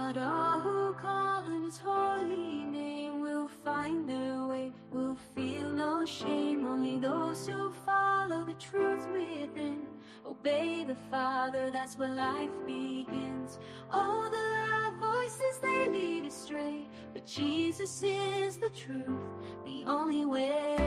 Not all who call on His holy name will find their way, will feel no shame. Only those who follow the truth within, obey the Father, that's where life begins. All the loud voices, they lead astray, but Jesus is the truth, the only way.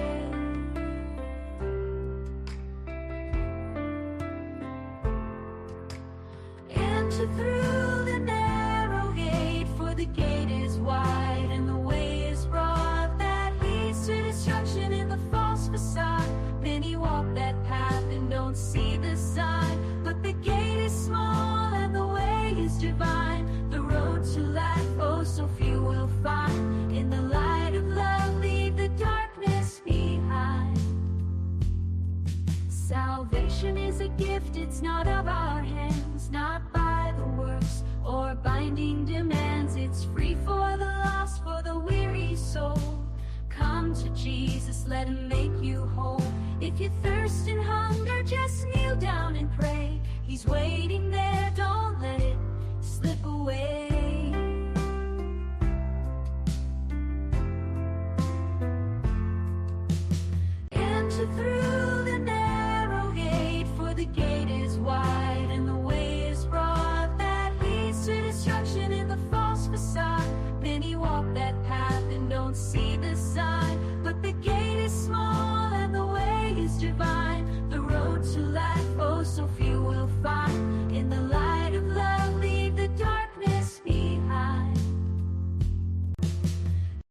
Enter through the narrow gate, for the gate is wide and the way is broad that leads to destruction in the false facade. Many walk that path and don't see the sign, but the gate is small and the way is divine. The road to life, oh, so few will find. In the light of love, leave the darkness behind. Salvation is a gift, it's not of our hands, not by the works or binding demands. It's free for the lost, for the weary soul. Come to Jesus, let Him make you whole. If you thirst and hunger, just kneel down and pray. He's waiting there, don't let it slip away. Enter through the narrow gate, for the gate is wide and the way is broad that leads to destruction in the false facade. Many walk that path and don't see the sign, but the gate is small and the way is divine. The road to life, oh, so few will find. In the light of love, leave the darkness behind.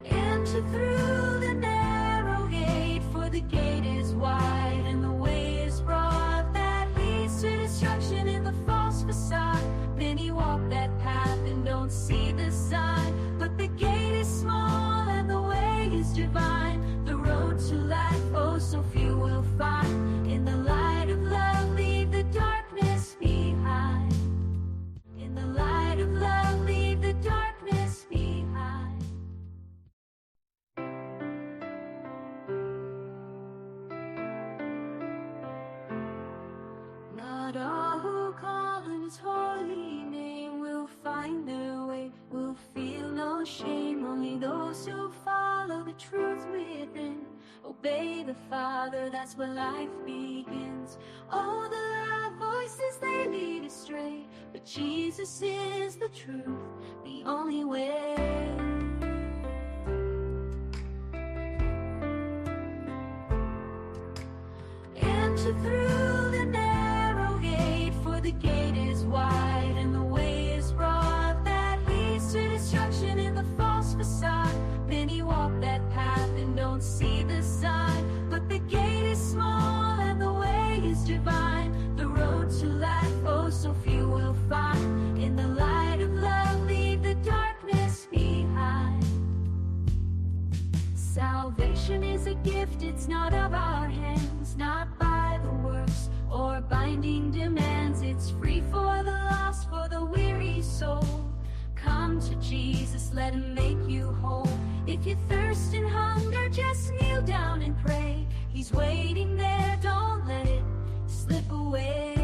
Enter through the narrow gate, for the gate is wide and the way is broad that leads to destruction in the false facade. Many walk that path and don't see the sign, but the gate is small and the way is divine. The road to life, oh, so few will find. In the light of love, leave the darkness behind. In the light of love, leave the darkness behind. Not all who call on His holy name will find their way, will feel no shame. Only those who follow the truth within, obey the Father, that's where life begins. All the loud voices, they lead astray, but Jesus is the truth, the only way. Enter through the narrow gate, for the gate is wide and the way is broad that leads to destruction in the false facade. Many walk that path and don't see the sign, but the gate is small and the way is divine. The road to life, oh, so few will find. In the light of love, leave the darkness behind. Salvation is a gift, it's not of our hands, not by the works or binding demands. It's free for the lost, for the weary soul. Come to Jesus, let Him make you whole. If you thirst and hunger, just kneel down and pray. He's waiting there, don't let it slip away.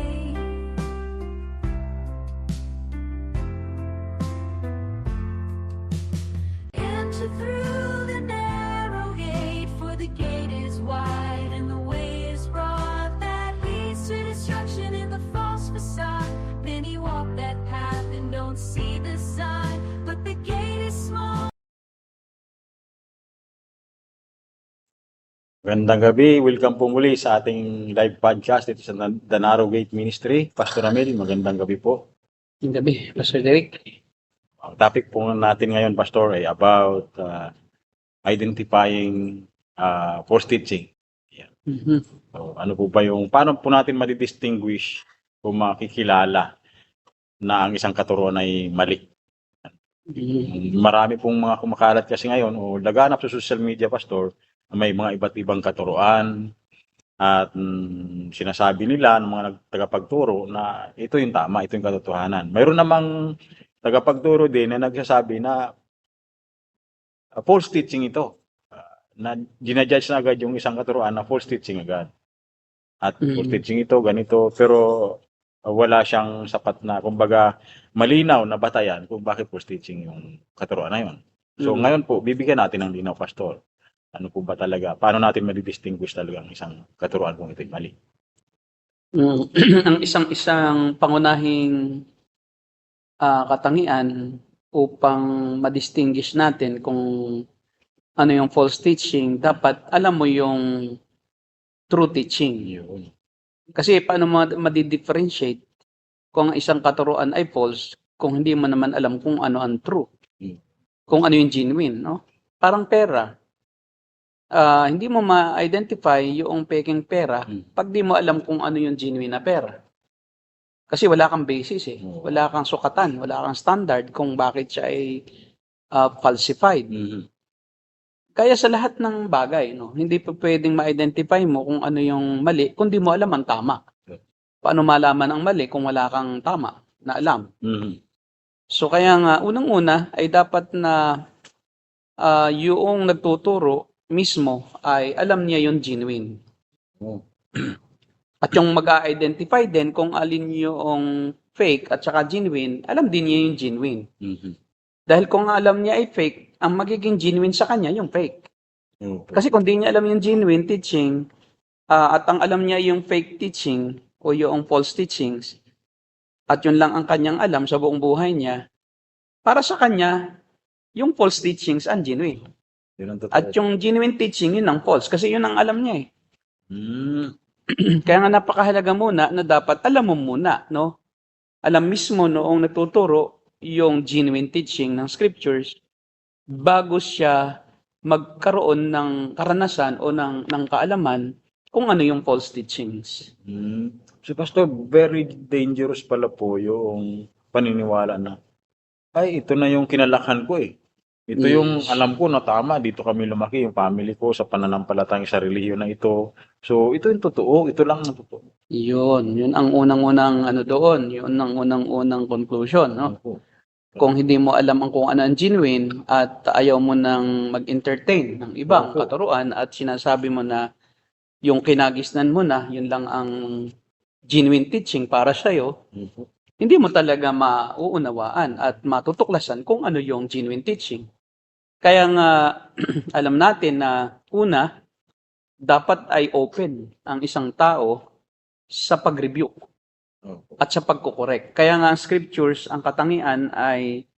Enter through the narrow gate, for the gate is wide and the way is broad that leads to destruction in the false facade. Many walk that path and don't see the sign, but the gate is small. Magandang gabi, welcome po muli sa ating live podcast dito sa The Narrow Gate Ministry. Pastor Ramil, magandang gabi po. Magandang gabi, Pastor Derek. Ang topic po natin ngayon, Pastor, ay about identifying false teaching. So, ano po ba paano po natin madidistinguish o makikilala na ang isang katuruan ay mali? Marami pong mga kumakalat kasi ngayon o laganap sa social media, Pastor, may mga iba't ibang katuruan at sinasabi nila ng mga tagapagturo na ito yung tama, ito yung katotohanan. Mayroon namang tagapagturo din na nagsasabi na false teaching ito. Na ginajudge na agad yung isang katuruan na false teaching agad. At false teaching ito, ganito. Pero wala siyang sapat na, kumbaga, malinaw na batayan kung bakit false teaching yung katuruan na yun. So, ngayon po, bibigyan natin ng linaw, Pastor. Ano po ba talaga? Paano natin ma-distinguish talaga ang isang katuruan kung ito'y mali? Ang isang pangunahing katangian upang ma-distinguish natin kung ano yung false teaching, dapat alam mo yung true teaching. Yun. Kasi paano ma-differentiate kung ang isang katuruan ay false kung hindi mo naman alam kung ano ang true. Kung ano yung genuine, no? Parang pera. Hindi mo ma-identify yung peking pera pag di mo alam kung ano yung genuine na pera. Kasi wala kang basis eh. Wala kang sukatan, wala kang standard kung bakit siya ay falsified. Kaya sa lahat ng bagay, no, hindi pa pwedeng ma-identify mo kung ano yung mali kung di mo alam ang tama. Paano malaman ang mali kung wala kang tama na alam? So kaya nga, unang-una ay dapat na yung nagtuturo mismo ay alam niya yung genuine. At yung mag-a-identify din kung alin yung fake at saka genuine, alam din niya yung genuine. Dahil kung alam niya ay fake, ang magiging genuine sa kanya yung fake. Kasi kung di niya alam yung genuine teaching, at ang alam niya yung fake teaching o yung false teachings, at yun lang ang kanyang alam sa buong buhay niya, para sa kanya, yung false teachings ang genuine. At yung genuine teaching, yun ang false. Kasi yun ang alam niya eh. Kaya nga napakahalaga muna na dapat alam mo muna, no? Alam mismo noong nagtuturo yung genuine teaching ng scriptures bago siya magkaroon ng karanasan o ng kaalaman kung ano yung false teachings. So, Pastor, very dangerous pala po yung paniniwala na, ay, ito na yung kinalakhan ko eh. Ito yung alam ko na tama, dito kami lumaki, yung family ko, sa pananampalatang sa relihiyon na ito. So, ito yung totoo, ito lang ang totoo. Yun ang unang-unang ano doon, yun ang unang-unang conclusion, no? Kung hindi mo alam kung ano ang genuine at ayaw mo nang mag-entertain ng ibang katuruan at sinasabi mo na yung kinagisnan mo na, yun lang ang genuine teaching para sa'yo, hindi mo talaga mauunawaan at matutuklasan kung ano yung genuine teaching. Kaya nga, alam natin na una, dapat ay open ang isang tao sa pag-rebuke at sa pagkukorek. Kaya nga ang scriptures, ang katangian ay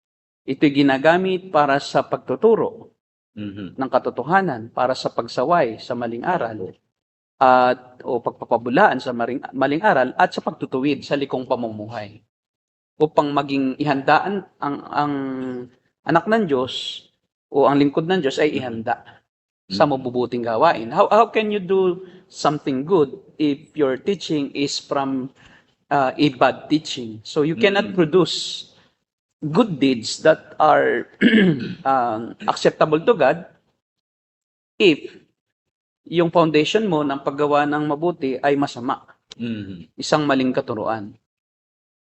ito'y ginagamit para sa pagtuturo ng katotohanan, para sa pagsaway sa maling aral, o pagpapabulaan sa maling aral, at sa pagtutuwid sa likong pamumuhay. Upang maging ihandaan ang anak ng Diyos o ang lingkod ng Diyos ay ihanda sa mabubuting gawain. How can you do something good if your teaching is from a bad teaching? So you cannot produce good deeds that are acceptable to God if yung foundation mo ng paggawa ng mabuti ay masama. Isang maling katuruan.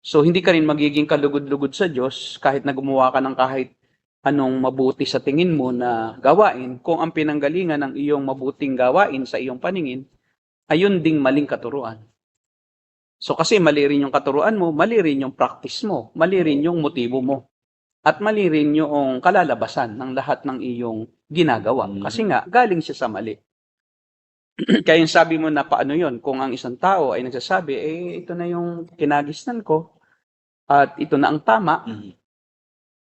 So hindi ka rin magiging kalugod-lugod sa Diyos kahit na gumawa ka ng kahit anong mabuti sa tingin mo na gawain, kung ang pinanggalingan ng iyong mabuting gawain sa iyong paningin, ayun ding maling katuruan. So kasi mali rin yung katuruan mo, mali rin yung practice mo, mali rin yung motibo mo, at mali rin yung kalalabasan ng lahat ng iyong ginagawa. Kasi nga, galing siya sa mali. Kaya yung sabi mo na paano yun, kung ang isang tao ay nagsasabi, ito na yung kinagisnan ko, at ito na ang tama,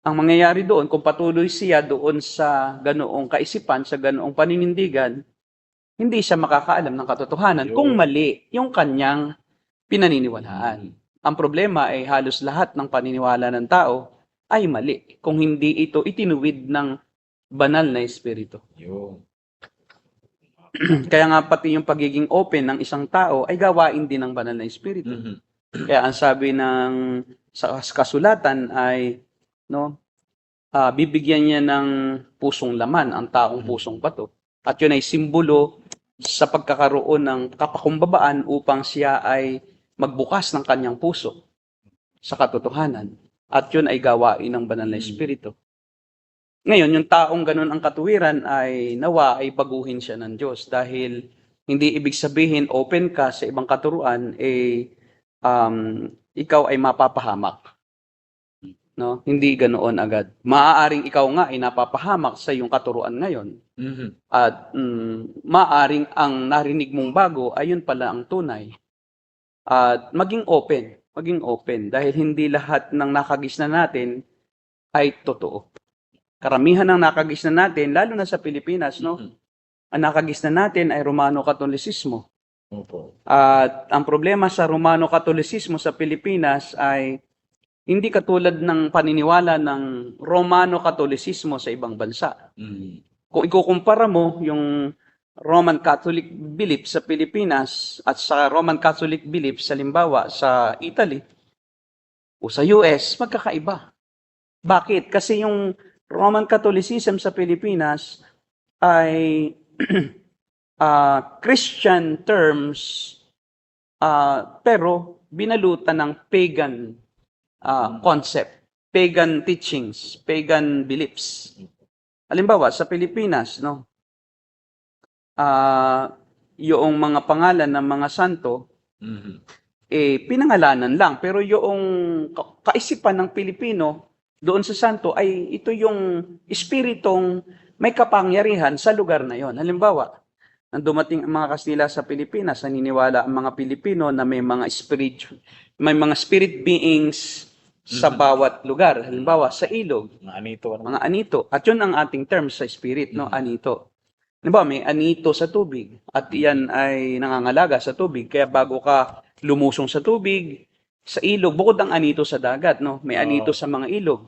ang mangyayari doon, kung patuloy siya doon sa ganoong kaisipan, sa ganoong paninindigan, hindi siya makakaalam ng katotohanan kung mali yung kanyang pinaniniwalaan. Ang problema ay halos lahat ng paniniwala ng tao ay mali kung hindi ito itinuwid ng banal na espiritu. Kaya nga pati yung pagiging open ng isang tao ay gawain din ng banal na espiritu. Kaya ang sabi ng sa kasulatan ay bibigyan niya ng pusong laman ang taong pusong bato. At yun ay simbolo sa pagkakaroon ng kapakumbabaan upang siya ay magbukas ng kanyang puso sa katotohanan. At yun ay gawain ng banal na espiritu. Ngayon, yung taong ganun ang katuwiran ay nawa ay baguhin siya ng Diyos dahil hindi ibig sabihin open ka sa ibang katuruan, ikaw ay mapapahamak. No? Hindi ganoon agad. Maaaring ikaw nga ay napapahamak sa iyong katuruan ngayon. At maaaring ang narinig mong bago ayun pala ang tunay. At maging open dahil hindi lahat ng nakagisnan natin ay totoo. Karamihan ng nakagisnan natin, lalo na sa Pilipinas, no? Ang nakagisnan natin ay Romano Katolisismo. Opo. At ang problema sa Romano Katolisismo sa Pilipinas ay hindi katulad ng paniniwala ng Romano Katolisismo sa ibang bansa. Kung ikukumpara mo yung Roman Catholic belief sa Pilipinas at sa Roman Catholic belief sa limbawa sa Italy o sa US, magkakaiba. Bakit? Kasi yung Roman Catholicism sa Pilipinas ay Christian terms pero binalutan ng pagan concept, pagan teachings, pagan beliefs. Halimbawa, sa Pilipinas, no, yung mga pangalan ng mga santo, pinangalanan lang. Pero yung kaisipan ng Pilipino doon sa santo ay ito yung espiritong may kapangyarihan sa lugar na yon. Halimbawa, nang dumating ang mga Kastila sa Pilipinas, naniniwala ang mga Pilipino na may mga spirit beings sa bawat lugar. Halimbawa, sa ilog, mga anito. At yun ang ating term sa spirit, no? Anito. Halimbawa, may anito sa tubig at iyan ay nangangalaga sa tubig. Kaya bago ka lumusong sa tubig, sa ilog, bukod ang anito sa dagat, no? May anito sa mga ilog.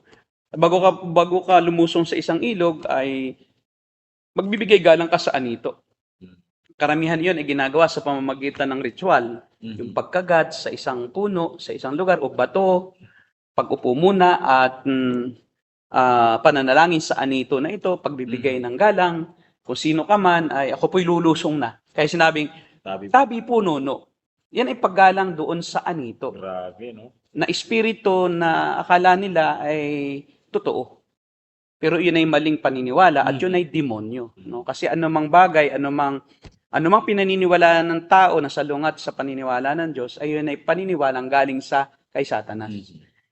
Bago ka lumusong sa isang ilog ay magbibigay galang ka sa anito. Karamihan yun ay ginagawa sa pamamagitan ng ritual. Yung pagkagat sa isang puno, sa isang lugar, o bato, pag-upo muna at pananalangin sa anito na ito, pagbibigay ng galang, kung sino ka man, ay ako po'y lulusong na. Kaya sinabing, tabi puno, no. Yan ay paggalang doon sa anito. Grabe, no? Na espiritu na akala nila ay totoo. Pero yun ay maling paniniwala at yun ay demonyo. No? Kasi anumang bagay, anumang pinaniniwalaan ng tao na salungat sa paniniwala ng Diyos, ay yun ay paniniwalang galing kay Satanas.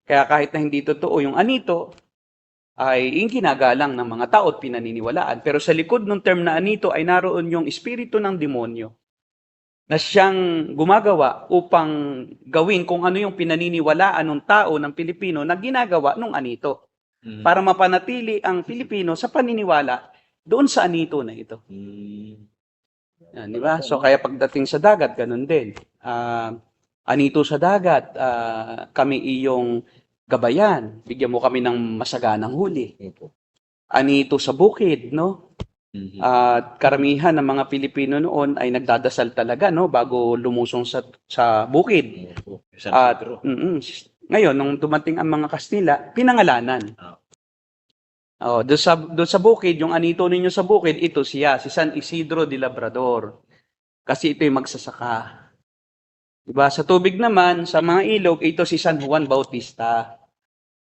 Kaya kahit na hindi totoo yung anito, ay yung ginagalang ng mga tao at pinaniniwalaan. Pero sa likod ng term na anito ay naroon yung espiritu ng demonyo na siyang gumagawa upang gawin kung ano yung pinaniniwalaan ng tao ng Pilipino na ginagawa nung anito. Para mapanatili ang Pilipino sa paniniwala doon sa anito na ito. Yan, di ba? So kaya pagdating sa dagat, ganun din. Anito sa dagat, kami iyong gabayan. Bigyan mo kami ng masaganang huli. Anito sa bukid, no? At karamihan ng mga Pilipino noon ay nagdadasal talaga, no, bago lumusong sa bukid. At ngayon nung dumating ang mga Kastila, pinangalanan. Doon sa bukid, yung anito ninyo sa bukid, ito si San Isidro de Labrador. Kasi ito yung magsasaka. Diba? Sa tubig naman, sa mga ilog, ito si San Juan Bautista.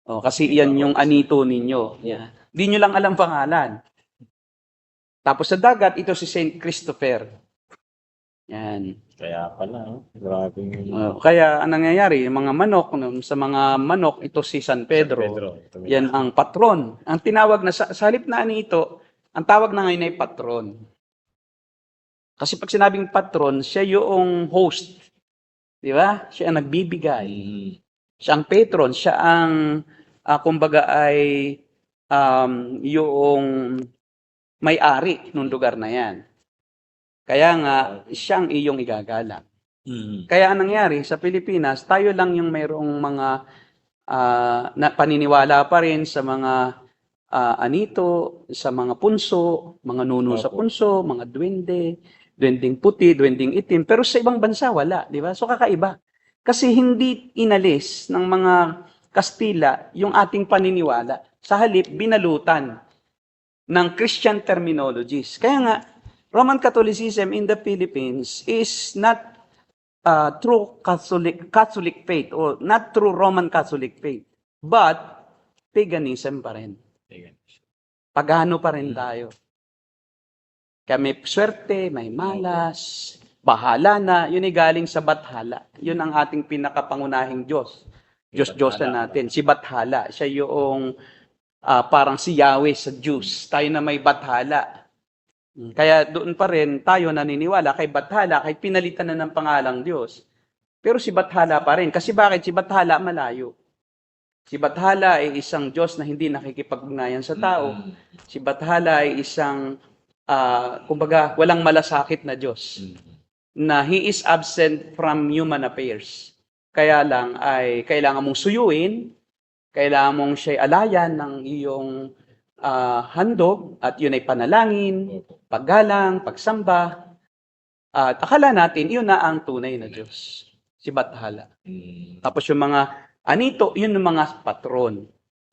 Kasi iyan yung anito ninyo. Yeah. Di nyo lang alam pangalan. Tapos sa dagat, ito si Saint Christopher. Yan. Kaya pala, no? Grabe. Kaya ang nangyayari, yung mga manok, sa mga manok, ito si San Pedro. Yan ang patron. Ang tinawag na, sa halip na anito, ang tawag na ngayon ay patron. Kasi pag sinabing patron, siya yung host. Di ba? Siya ang nagbibigay. Siya ang patron. Siya ang, kumbaga ay, yung may-ari nung lugar na yan. Kaya nga, siya ang iyong igagalang. Kaya ang nangyari sa Pilipinas, tayo lang yung mayroong mga paniniwala pa rin sa mga anito, sa mga punso, mga nuno sa punso, mga duwending puti, duwending itim. Pero sa ibang bansa, wala. Di ba? So kakaiba. Kasi hindi inalis ng mga Kastila yung ating paniniwala. Sa halip, binalutan ng Christian terminologies. Kaya nga, Roman Catholicism in the Philippines is not true Catholic faith or not true Roman Catholic faith, but paganism pa rin. Pagano pa rin tayo. Kaya may swerte, may malas, bahala na, yun ay galing sa Bathala. Yun ang ating pinakapangunahing Diyos. Diyos-Diyosan natin. Si Bathala, siya yung parang si Yahweh sa Jews. Tayo na may Bathala. Kaya doon pa rin tayo naniniwala kay Bathala, kahit pinalitan na ng pangalang Diyos. Pero si Bathala pa rin. Kasi bakit? Si Bathala malayo. Si Bathala ay isang Diyos na hindi nakikipag-ugnayan sa tao. Si Bathala ay isang, kumbaga, walang malasakit na Diyos. Na He is absent from human affairs. Kaya lang ay kailangan mong suyuin, kailangan mong siya'y alayan ng iyong handog, at yun ay panalangin, paggalang, pagsamba. At akala natin, yun na ang tunay na Diyos. Si Bathala. Tapos yung mga anito, yun yung mga patron.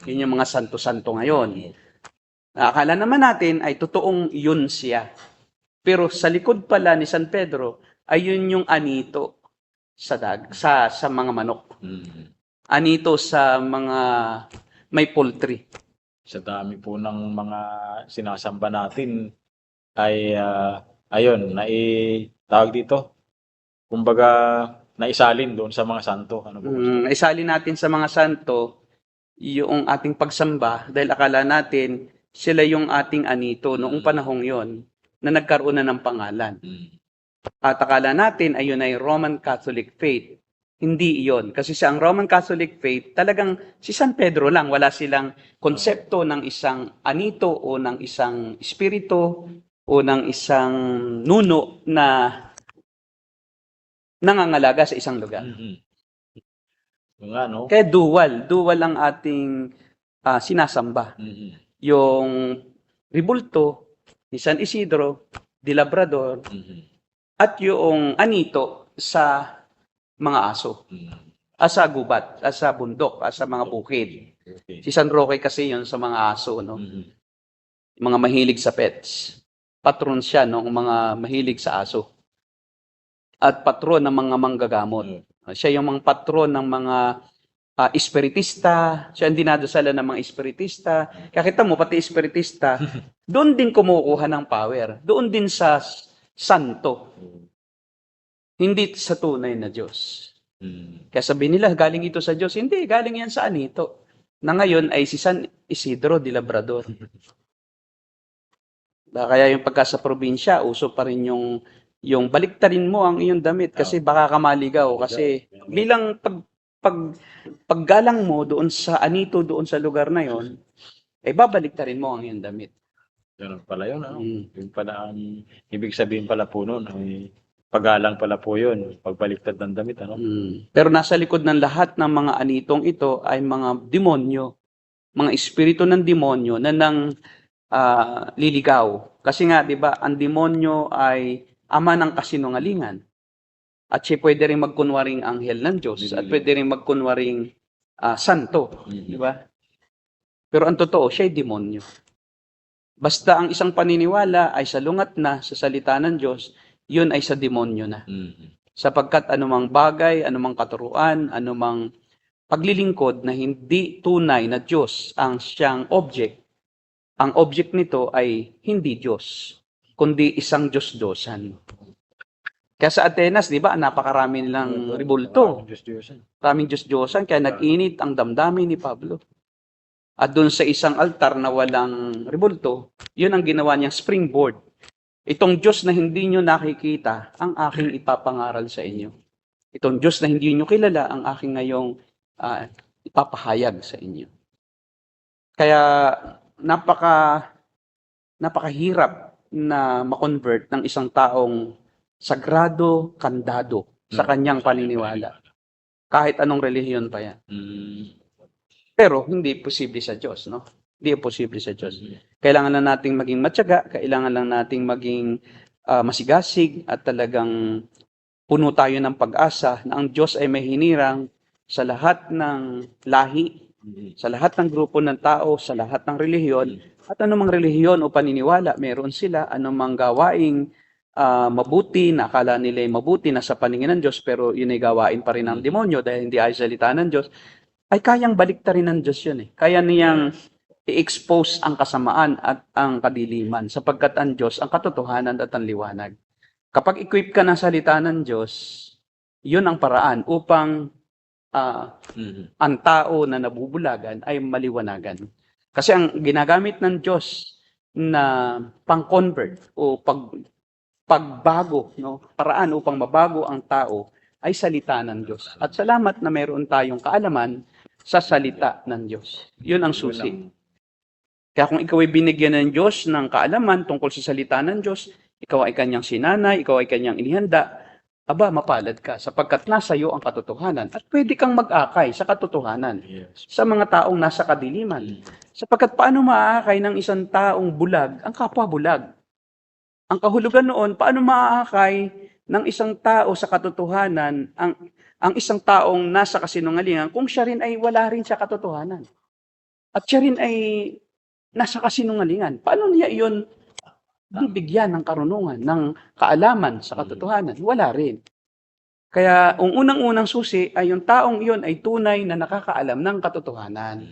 Yun yung mga santo-santo ngayon. Akala naman natin ay totoong yun siya. Pero sa likod pala ni San Pedro, ay yun yung anito sa mga manok. Anito sa mga may poultry. Sa dami po ng mga sinasamba natin ay ayun, tawag dito. Kumbaga naisalin doon sa mga santo. Ano po? Isalin natin sa mga santo yung ating pagsamba dahil akala natin sila yung ating anito noong panahong yon na nagkaroon na ng pangalan. At akala natin ayun ay Roman Catholic faith. Hindi iyon. Kasi sa ang Roman Catholic faith, talagang si San Pedro lang. Wala silang konsepto ng isang anito o ng isang espiritu o ng isang nuno na nangangalaga sa isang lugar. No? Kaya dual ang ating sinasamba. Yung Ribulto ni San Isidro de Labrador at yung anito sa mga aso. Sa gubat, sa bundok, sa mga bukid. Okay. Si San Roque kasi yun sa mga aso, no? Mga mahilig sa pets. Patron siya ng mga mahilig sa aso. At patron ng mga manggagamot. Siya yung mga patron ng mga espiritista. Siya ang dinadasalan ng mga espiritista. Kaya kita mo, pati espiritista, doon din kumukuha ng power. Doon din sa santo. Hindi sa tunay na Diyos. Kaya sabihin nila, galing ito sa Diyos. Hindi, galing yan sa anito. Na ngayon ay si San Isidro de Labrador. Kaya yung pagka sa probinsya, uso pa rin yung baliktarin mo ang iyong damit kasi baka ka maligaw. Kasi bilang paggalang mo doon sa anito, doon sa lugar na yon, ay babaliktarin mo ang iyong damit. Ganun pala yun. Ano? Yung pala ang ibig sabihin pala po noon ay paggalang pala po yun, pagbaliktad ng damit. Ano? Pero nasa likod ng lahat ng mga anitong ito ay mga demonyo, mga espiritu ng demonyo na nang liligaw. Kasi nga, di ba, ang demonyo ay ama ng kasinungalingan. At siya pwede rin magkunwaring anghel ng Diyos at pwede rin magkunwaring santo. Di ba? Pero ang totoo, siya ay demonyo. Basta ang isang paniniwala ay salungat na sa salita ng Diyos, yun ay sa demonyo na. Sapagkat anumang bagay, anumang katuruan, anumang paglilingkod na hindi tunay na Diyos ang siyang object, ang object nito ay hindi Diyos, kundi isang Diyos-Diyosan. Kaya sa Atenas, di ba, napakarami nilang ribulto. Maraming Diyos-Diyosan, kaya nag-init ang damdamin ni Pablo. At doon sa isang altar na walang ribulto, yun ang ginawa niyang springboard. Itong Diyos na hindi nyo nakikita, ang aking ipapangaral sa inyo. Itong Diyos na hindi nyo kilala, ang aking ngayong ipapahayag sa inyo. Kaya napakahirap na makonvert ng isang taong sagrado, kandado sa kanyang paniniwala. Kahit anong relihiyon pa yan. Pero hindi posible sa Diyos, no? Hindi posible sa Diyos. Kailangan lang nating maging matyaga, kailangan lang nating maging masigasig at talagang puno tayo ng pag-asa na ang Diyos ay may hinirang sa lahat ng lahi, sa lahat ng grupo ng tao, sa lahat ng relihiyon, at anumang relihiyon o paniniwala, meron sila, anumang gawaing mabuti, na akala nila ay mabuti na sa paningin ng Diyos, pero yun ay gawain pa rin ng demonyo dahil hindi ay salita ng Diyos, ay kayang baliktarin ng Diyos yun. Kaya niyang i-expose ang kasamaan at ang kadiliman sapagkat ang Diyos ang katotohanan at ang liwanag. Kapag equip ka ng salita ng Diyos, yun ang paraan upang ang tao na nabubulagan ay maliwanagan. Kasi ang ginagamit ng Diyos na pang-convert o pagbago, no, paraan upang mabago ang tao ay salita ng Diyos. At salamat na meron tayong kaalaman sa salita ng Diyos. Yun ang susi. Kaya kung ikaw ay binigyan ng Diyos ng kaalaman tungkol sa salita ng Diyos, ikaw ay kanyang sinanay, ikaw ay kanyang inihanda, aba, mapalad ka sapagkat nasa iyo ang katotohanan. At pwede kang mag-akay sa katotohanan Yes. sa mga taong nasa kadiliman. Sapagkat paano maaakay ng isang taong bulag ang kapwa bulag? Ang kahulugan noon, paano maaakay ng isang tao sa katotohanan ang isang taong nasa kasinungalingan kung siya rin ay wala rin sa katotohanan? At siya rin ay nasa kasinungalingan. Paano niya iyon bibigyan ng karunungan, ng kaalaman sa katotohanan? Wala rin. Kaya, ang unang-unang susi ay yung taong iyon ay tunay na nakakaalam ng katotohanan.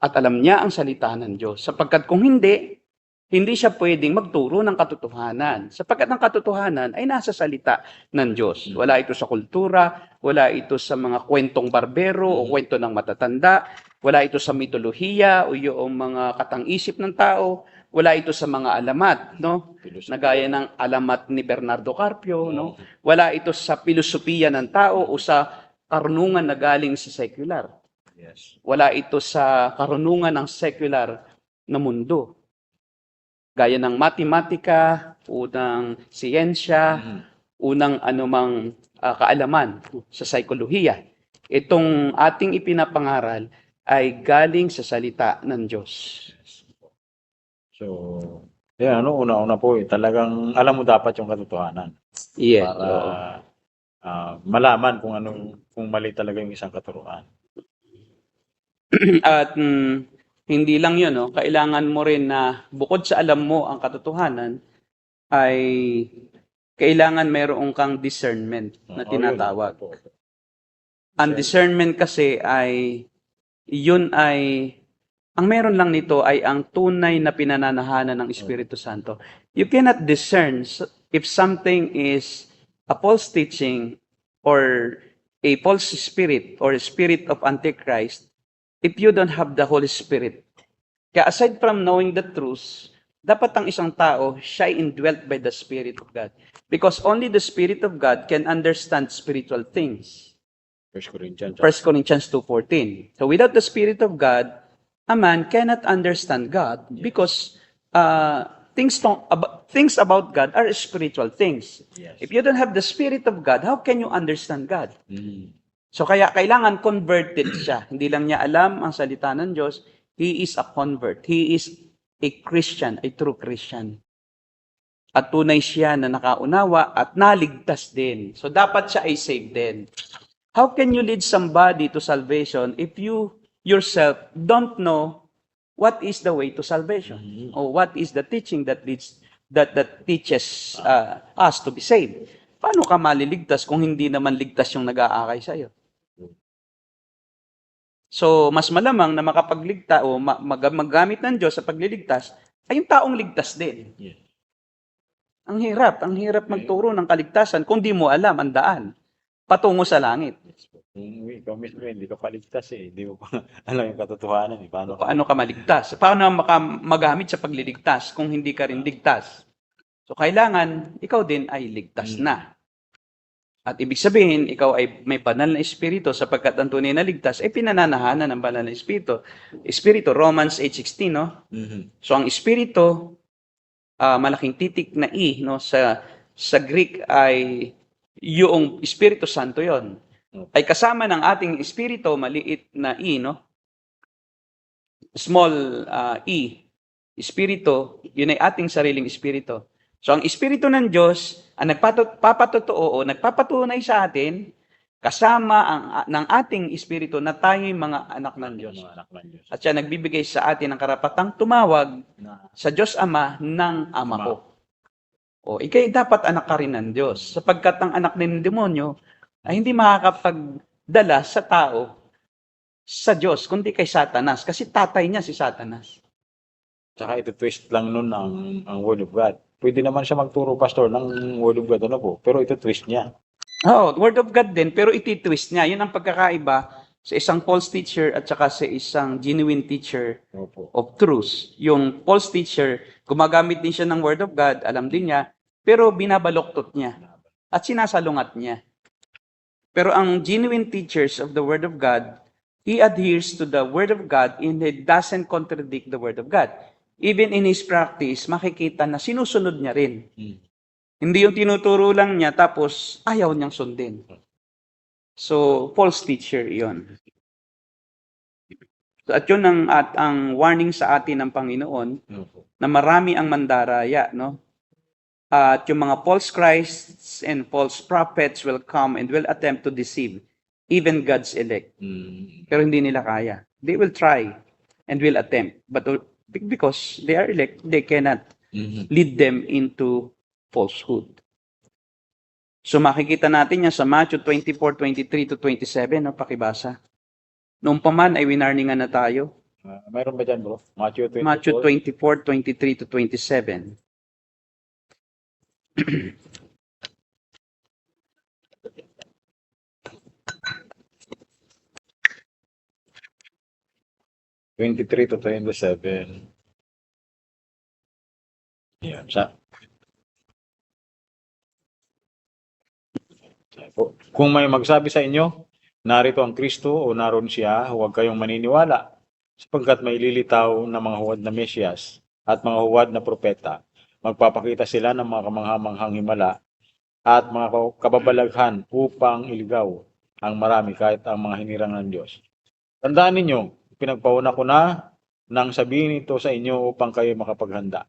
At alam niya ang salita ng Diyos. Sapagkat kung hindi siya pwedeng magturo ng katotohanan. Sapagkat ang katotohanan ay nasa salita ng Diyos. Wala ito sa kultura, wala ito sa mga kwentong barbero o kwento ng matatanda, wala ito sa mitolohiya o yung mga katang-isip ng tao, wala ito sa mga alamat, no? Na gaya ng alamat ni Bernardo Carpio, no? Wala ito sa filosofiya ng tao o sa karunungan na galing sa secular. Yes. Wala ito sa karunungan ng secular na mundo. Gaya ng matematika, unang siyensya, unang anumang kaalaman sa psikolohiya. Itong ating ipinapangaral ay galing sa salita ng Diyos. So, yan, una-una po, talagang alam mo dapat yung katotohanan. Yes. Para malaman kung mali talaga yung isang katuruan. At hindi lang yun, no? Kailangan mo rin na bukod sa alam mo ang katotohanan, ay kailangan mayroon kang discernment na tinatawag. Ang discernment kasi ang meron lang nito ay ang tunay na pinananahanan ng Espiritu Santo. You cannot discern if something is a false teaching or a false spirit or a spirit of Antichrist if you don't have the Holy Spirit. Kaya aside from knowing the truth, dapat ang isang tao, siya ay indwelt by the Spirit of God. Because only the Spirit of God can understand spiritual things. 1 Corinthians. 1 Corinthians 2:14. So without the Spirit of God, a man cannot understand God because things about God are spiritual things. Yes. If you don't have the Spirit of God, how can you understand God? So kaya kailangan converted siya. Hindi lang niya alam ang salita ng Diyos. He is a convert. He is a Christian, a true Christian. At tunay siya na nakaunawa at naligtas din. So dapat siya ay saved din. How can you lead somebody to salvation if you yourself don't know what is the way to salvation? Or what is the teaching that teaches us to be saved? Paano ka maliligtas kung hindi naman ligtas yung nag-aakay sa iyo? So, mas malamang na makapagligtas o magamit ng Diyos sa pagliligtas ay yung taong ligtas din. Yeah. Ang hirap magturo ng kaligtasan kung di mo alam ang daan patungo sa langit. Kung ikaw mismo hindi ka paligtas hindi mo pa alam yung katotohanan. Paano ka maligtas? Paano magamit sa pagliligtas kung hindi ka rin ligtas? So, kailangan ikaw din ay ligtas na. At ibig sabihin, ikaw ay may banal na espiritu sapagkat ang tunay na ligtas ay pinananahanan ng banal na espiritu. Espiritu, Romans 8:16, no? So, ang espiritu, malaking titik na I, no? Sa Greek ay yung Espiritu Santo yon. Ay kasama ng ating espiritu, maliit na I, no? Small E. Espiritu, yun ay ating sariling espiritu. So, ang Espiritu ng Diyos ang nagpapatotoo o nagpapatunay sa atin kasama ng ating espiritu na tayo'y mga anak ng Diyos. At siya nagbibigay sa atin ng karapatang tumawag sa Diyos Ama ng Ama ko. O, ikay dapat anak ka rin ng Diyos sapagkat ang anak ng demonyo ay hindi makakapagdala sa tao sa Diyos, kundi kay Satanas. Kasi tatay niya si Satanas. Tsaka ito twist lang nun ang Word of God. pwede naman siya magturo, Pastor, ng Word of God, ano po? Pero ito twist niya. Oh, Word of God din, pero iti-twist niya. Yun ang pagkakaiba sa isang false teacher at saka sa isang genuine teacher Opo. of truth. Yung false teacher, gumagamit din siya ng Word of God, alam din niya, pero binabaloktot niya at sinasalungat niya. Pero ang genuine teachers of the Word of God, he adheres to the Word of God and he doesn't contradict the Word of God. Even in his practice, makikita na sinusunod niya rin. Hindi yung tinuturo lang niya tapos ayaw niyang sundin. So, false teacher yon. At yun ang warning sa atin ng Panginoon Opo. na marami ang mandaraya, no? At yung mga false Christs and false prophets will come and will attempt to deceive even God's elect. Pero hindi nila kaya. They will try and will attempt. But because they are elect, they cannot lead them into falsehood. So makikita natin yan sa Matthew 24:23 to 27, no? Pakibasa. Noong pa man ay winarningan na tayo. Mayroon ba dyan, bro? Matthew 24? Matthew 24:23 to 27. (23 to 27). Yan. Kung may magsabi sa inyo, narito ang Kristo o naroon siya, huwag kayong maniniwala, sapagkat may lilitaw na mga huwad na Mesyas at mga huwad na propeta. Magpapakita sila ng mga kamanghamanghang himala at mga kababalaghan upang iligaw ang marami kahit ang mga hinirang ng Diyos. Tandaan ninyo, pinagpauna ko na nang sabihin ito sa inyo upang kayo makapaghanda.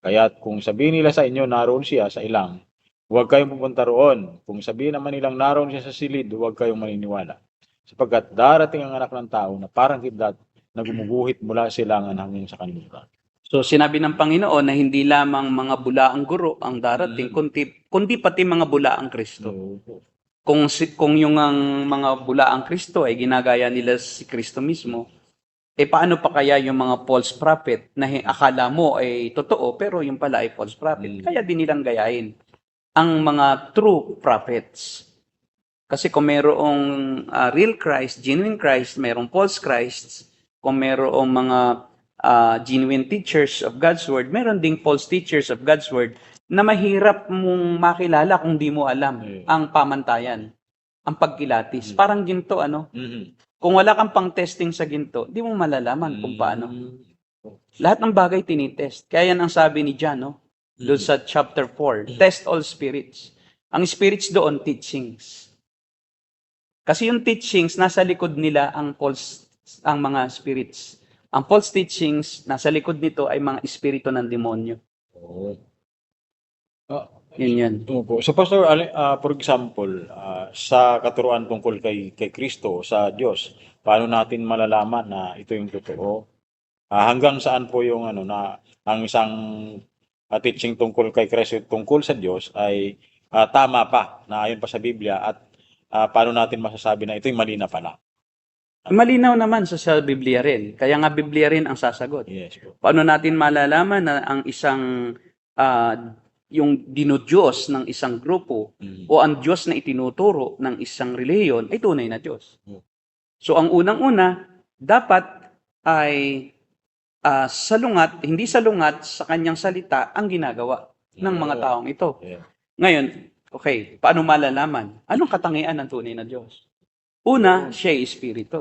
Kaya't kung sabihin nila sa inyo naroon siya sa ilang, huwag kayong pupunta roon. Kung sabihin naman nilang naroon siya sa silid, huwag kayong maniniwala. Sapagkat darating ang anak ng tao na parang kidlat na gumuguhit mula silangan hanggang sa kanluran. So sinabi ng Panginoon na hindi lamang mga bulaang guro ang darating, kundi pati mga bulaang Kristo. Kung yung ang mga bulaang Kristo ay ginagaya nila si Kristo mismo, paano pa kaya yung mga false prophet na akala mo ay totoo pero yung pala ay false prophet? Kaya din nilang gayahin ang mga true prophets. Kasi kung mayroong real Christ, genuine Christ, mayroong false Christ, kung mayroong mga genuine teachers of God's Word, mayroon ding false teachers of God's Word na mahirap mong makilala kung di mo alam ang pamantayan, ang pagkilatis. Parang ginto, ano? Kung wala kang pang testing sa ginto, di mo malalaman kung paano. Lahat ng bagay tinitest. Kaya yan ang sabi ni John, no? Doon sa chapter 4, test all spirits. Ang spirits doon, teachings. Kasi yung teachings, nasa likod nila ang mga spirits. Ang false teachings, nasa likod nito ay mga espiritu ng demonyo. Yun yan. Opo. So Pastor, for example, sa katuruan tungkol kay Kristo, sa Diyos, paano natin malalaman na ito yung totoo? Hanggang saan po yung na ang isang teaching tungkol kay Kristo, tungkol sa Diyos ay tama pa na ayon pa sa Biblia, at paano natin masasabi na ito yung mali na pala? Malinaw naman sa Biblia rin. Kaya nga Biblia rin ang sasagot. Yes po. Paano natin malalaman na ang isang yung dinudiyos ng isang grupo o ang Diyos na itinuturo ng isang reliyon ay tunay na Diyos? So ang unang-una, dapat ay hindi salungat sa kanyang salita ang ginagawa ng mga taong ito. Ngayon, okay, paano malalaman? Anong katangian ng tunay na Diyos? Una, siya ay espiritu.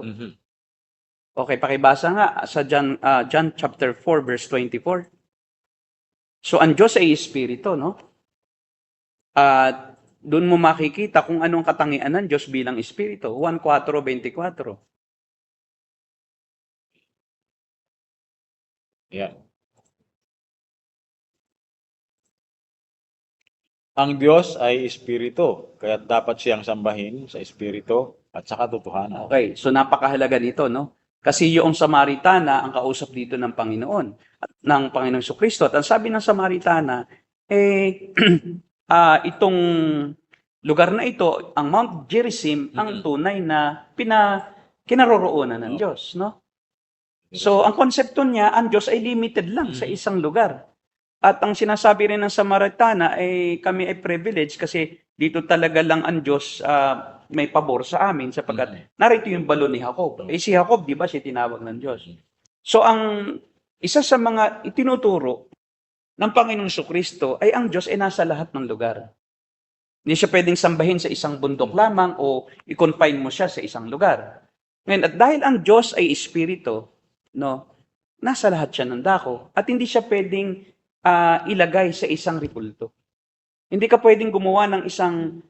Okay, pakibasa nga sa John chapter 4 verse 24. So ang Diyos ay espiritu, no? At doon mo makikita kung anong katangian ng Diyos bilang espiritu. Juan 4:24. Yeah. Ang Diyos ay espiritu, kaya dapat siyang sambahin sa espiritu at sa katotohanan. Okay, so napakahalaga nito, no? Kasi yung Samaritana ang kausap dito ng Panginoon, ng Panginoong Jesucristo. At ang sabi ng Samaritana, itong lugar na ito, ang Mount Gerizim, ang tunay na kinaroroonan ng Diyos, no? So, ang konsepto niya, ang Diyos ay limited lang sa isang lugar. At ang sinasabi rin ng Samaritana ay kami ay privilege kasi dito talaga lang ang Diyos may pabor sa amin sapagkat narito yung balon ni Jacob. Eh si Jacob, di ba, siya tinawag ng Diyos. So ang isa sa mga itinuturo ng Panginoong Jesucristo ay ang Diyos ay nasa lahat ng lugar. Hindi siya pwedeng sambahin sa isang bundok lamang o i-confine mo siya sa isang lugar. Ngayon, at dahil ang Diyos ay Espiritu, no, nasa lahat siya ng dako at hindi siya pwedeng ilagay sa isang ribulto. Hindi ka pwedeng gumawa ng isang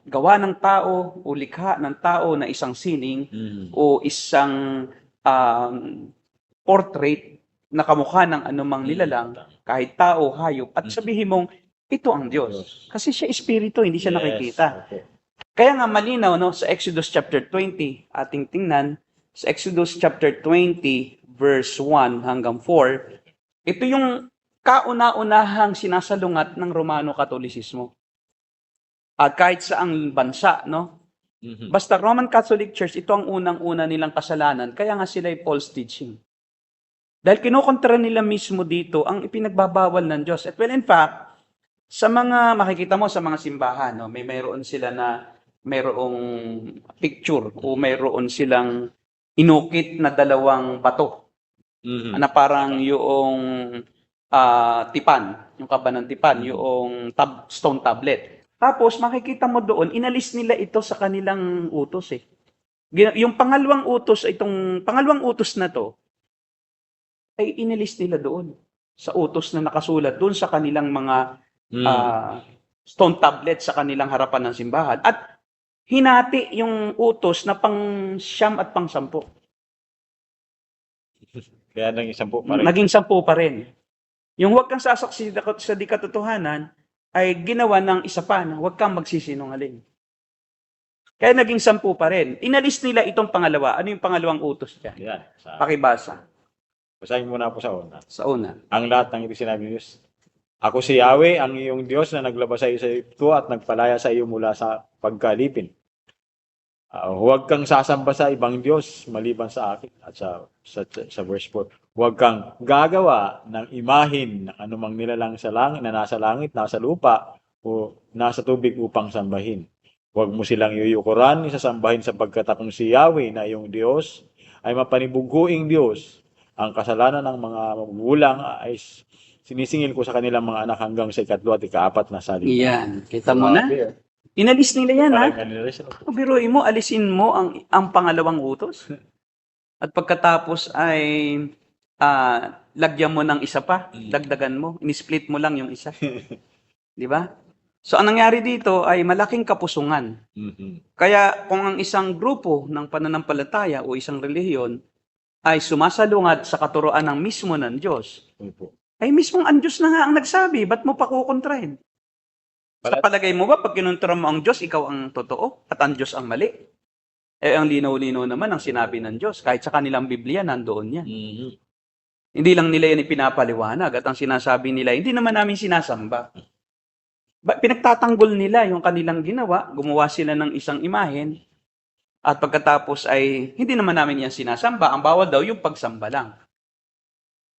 gawa ng tao o likha ng tao na isang sining o isang portrait na kamukha ng anumang nilalang, kahit tao, hayop, at sabihin mong, ito ang Diyos. Kasi siya Espiritu, hindi siya nakikita. Okay. Kaya nga malinaw, no, sa Exodus chapter 20, ating tingnan, sa Exodus chapter 20, verse 1 hanggang 4, ito yung kauna-unahang sinasalungat ng Romano Katolisismo. At kahit saang bansa, no? Basta Roman Catholic Church, ito ang unang-una nilang kasalanan, kaya nga sila ay false teaching. Dahil kinukontra nila mismo dito ang ipinagbabawal ng Diyos. At well, in fact, sa mga, makikita mo sa mga simbahan, no, mayroon sila na mayroong picture o mayroon silang inukit na dalawang bato na parang yung tipan, yung kaba ng tipan, yung stone tablet. Tapos makikita mo doon, inalis nila ito sa kanilang utos eh. Yung pangalawang utos, itong pangalawang utos na to, ay inalis nila doon sa utos na nakasulat doon sa kanilang mga stone tablet sa kanilang harapan ng simbahan. At hinati yung utos na pang 9 at pang 10. Kaya naging 10 pa rin. Naging 10 pa rin. Yung huwag kang sasaksi sa di katotohanan ay ginawa ng isa pa na huwag kang magsisinungaling. Kaya naging 10 pa rin. Inalis nila itong pangalawa. Ano yung pangalawang utos niya? Yan. Pakibasa. Basahin muna po sa una. Sa una. Ang lahat ng ito sinabi ni Diyos. Ako si Yahweh, ang iyong Diyos na naglabas sa iyo sa ito at nagpalaya sa iyo mula sa pagkalipin. Huwag kang sasamba sa ibang Diyos maliban sa akin. At sa verse 4, huwag kang gagawa ng imahin ng anumang nilalang sa langit, na nasa langit, nasa lupa, o nasa tubig upang sambahin. Huwag mo silang yuyukuran, isasambahin sapagkat akong si Yahweh na iyong Diyos ay mapanibughuing Diyos. Ang kasalanan ng mga magulang ay sinisingil ko sa kanilang mga anak hanggang sa 3 at 4 na salita. Yan. Kita mo na? Inalis nila yan, ha? Biruin mo, alisin mo ang pangalawang utos. At pagkatapos ay lagyan mo ng isa pa, dagdagan mo, in-split mo lang yung isa. Di ba? So, ang nangyari dito ay malaking kapusungan. Kaya kung ang isang grupo ng pananampalataya o isang relihiyon ay sumasalungat sa katuroan ng mismo ng Diyos, ay mismong ang Diyos na nga ang nagsabi, ba't mo pa kukontrahin? Sa palagay mo ba, pag kinontra mo ang Diyos, ikaw ang totoo at ang Diyos ang mali? Eh, ang linaw-linaw naman ang sinabi ng Diyos. Kahit sa kanilang Biblia, nandoon yan. Hindi lang nila yan ipinapaliwanag at ang sinasabi nila, hindi naman namin sinasamba. Pinagtatanggol nila yung kanilang ginawa, gumawa sila ng isang imahen, at pagkatapos ay, hindi naman namin yan sinasamba. Ang bawal daw yung pagsamba lang.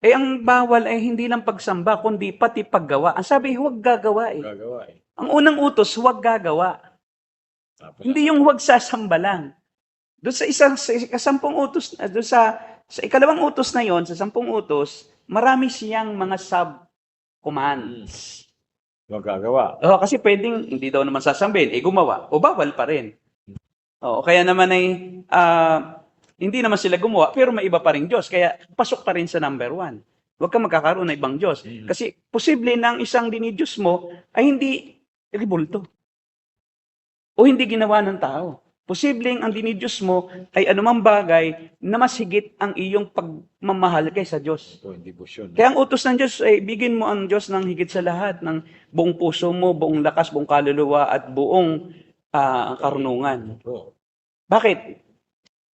Eh, ang bawal ay hindi lang pagsamba, kundi pati paggawa. Ang sabi, huwag gagawa eh. Ang unang utos, huwag gagawa. Hindi yung huwag sasamba lang. Doon sa ikasampung utos, doon sa ikalawang utos na yon, sa 10 utos, marami siyang mga sub-commands. Huwag gagawa. Kasi pwedeng, hindi daw naman sasambahin, gumawa. O bawal pa rin. Kaya naman ay, hindi naman sila gumawa, pero may iba pa rin Diyos. Kaya pasok pa rin sa number 1. Huwag kang magkakaroon ng ibang Diyos. Kasi posible na ang isang dinidiyos mo ay hindi ribulto. O hindi ginawa ng tao. Posibleng ang dinidiyos mo ay anumang bagay na mas higit ang iyong pagmamahal kaysa Diyos. Kaya ang utos ng Diyos ay bigyan mo ang Diyos ng higit sa lahat, ng buong puso mo, buong lakas, buong kaluluwa, at buong karunungan. Bakit?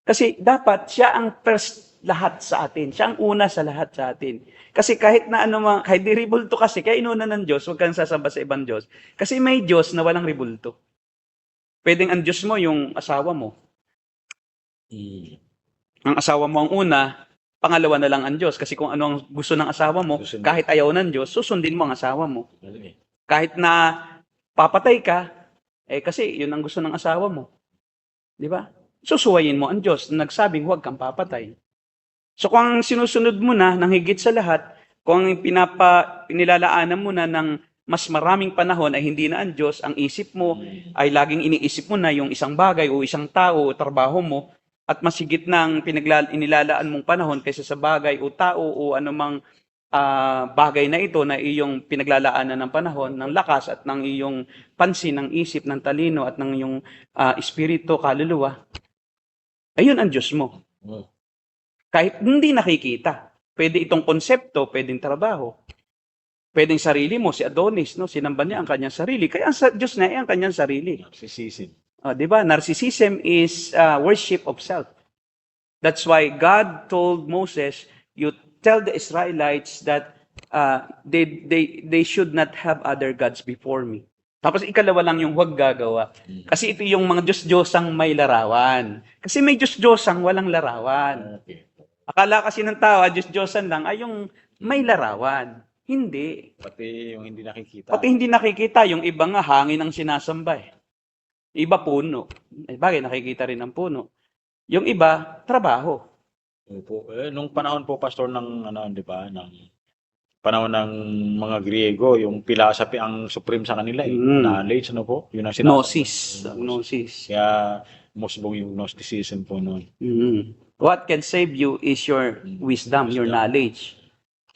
Kasi dapat siya ang first lahat sa atin. Siya ang una sa lahat sa atin. Kasi kahit na kahit di ribulto kasi, kaya inuna ng Diyos, huwag kang sasamba sa ibang Diyos. Kasi may Diyos na walang ribulto. Pwedeng ang Diyos mo yung asawa mo. Ang asawa mo ang una, pangalawa na lang ang Diyos. Kasi kung ano ang gusto ng asawa mo, Susundin. kahit ayaw ng Diyos, susundin mo ang asawa mo. Mali. Kahit na papatay ka, kasi yun ang gusto ng asawa mo. Di ba? Susuwayin mo ang Diyos na nagsabing huwag kang papatay. So kung ang sinusunod mo na, ng higit sa lahat, kung ang pinilalaanan mo na ng mas maraming panahon ay hindi na ang Diyos, ang isip mo ay laging iniisip mo na yung isang bagay o isang tao o trabaho mo, at mas higit na ang inilalaan mong panahon kaysa sa bagay o tao o anumang bagay na ito na iyong pinaglalaanan ng panahon, ng lakas at ng iyong pansin, ng isip, ng talino at ng iyong espiritu, kaluluwa, ayun ang Diyos mo. Oh. Kahit hindi nakikita. Pwede itong konsepto, pwedeng trabaho. Pwedeng sarili mo, si Adonis, no? Sinamba niya ang kanyang sarili. Kaya ang Diyos na ay ang kanyang sarili. Narcissism. Di ba? Narcissism is worship of self. That's why God told Moses, you tell the Israelites that they should not have other gods before me. Tapos ikalawa lang yung huwag gagawa. Kasi ito yung mga Diyos-Diyosang may larawan. Kasi may Diyos-Diyosang walang larawan. Okay. Akala kasi ng tao, Diyos-Diyosan lang ay yung may larawan. Hindi. Pati yung hindi nakikita. Pati hindi nakikita, yung iba nga hangin ang sinasamba eh. Iba puno. Bagay, nakikita rin ang puno. Yung iba, trabaho. Opo. Nung panahon po, Pastor, ng di ba, ng panahon ng mga Griego, yung philosophy ang supreme sa kanila eh. Knowledge, ano po? Yun ang Gnosis. Gnosis. Kaya musbong yung Gnosticism po noon. What can save you is your wisdom, your knowledge.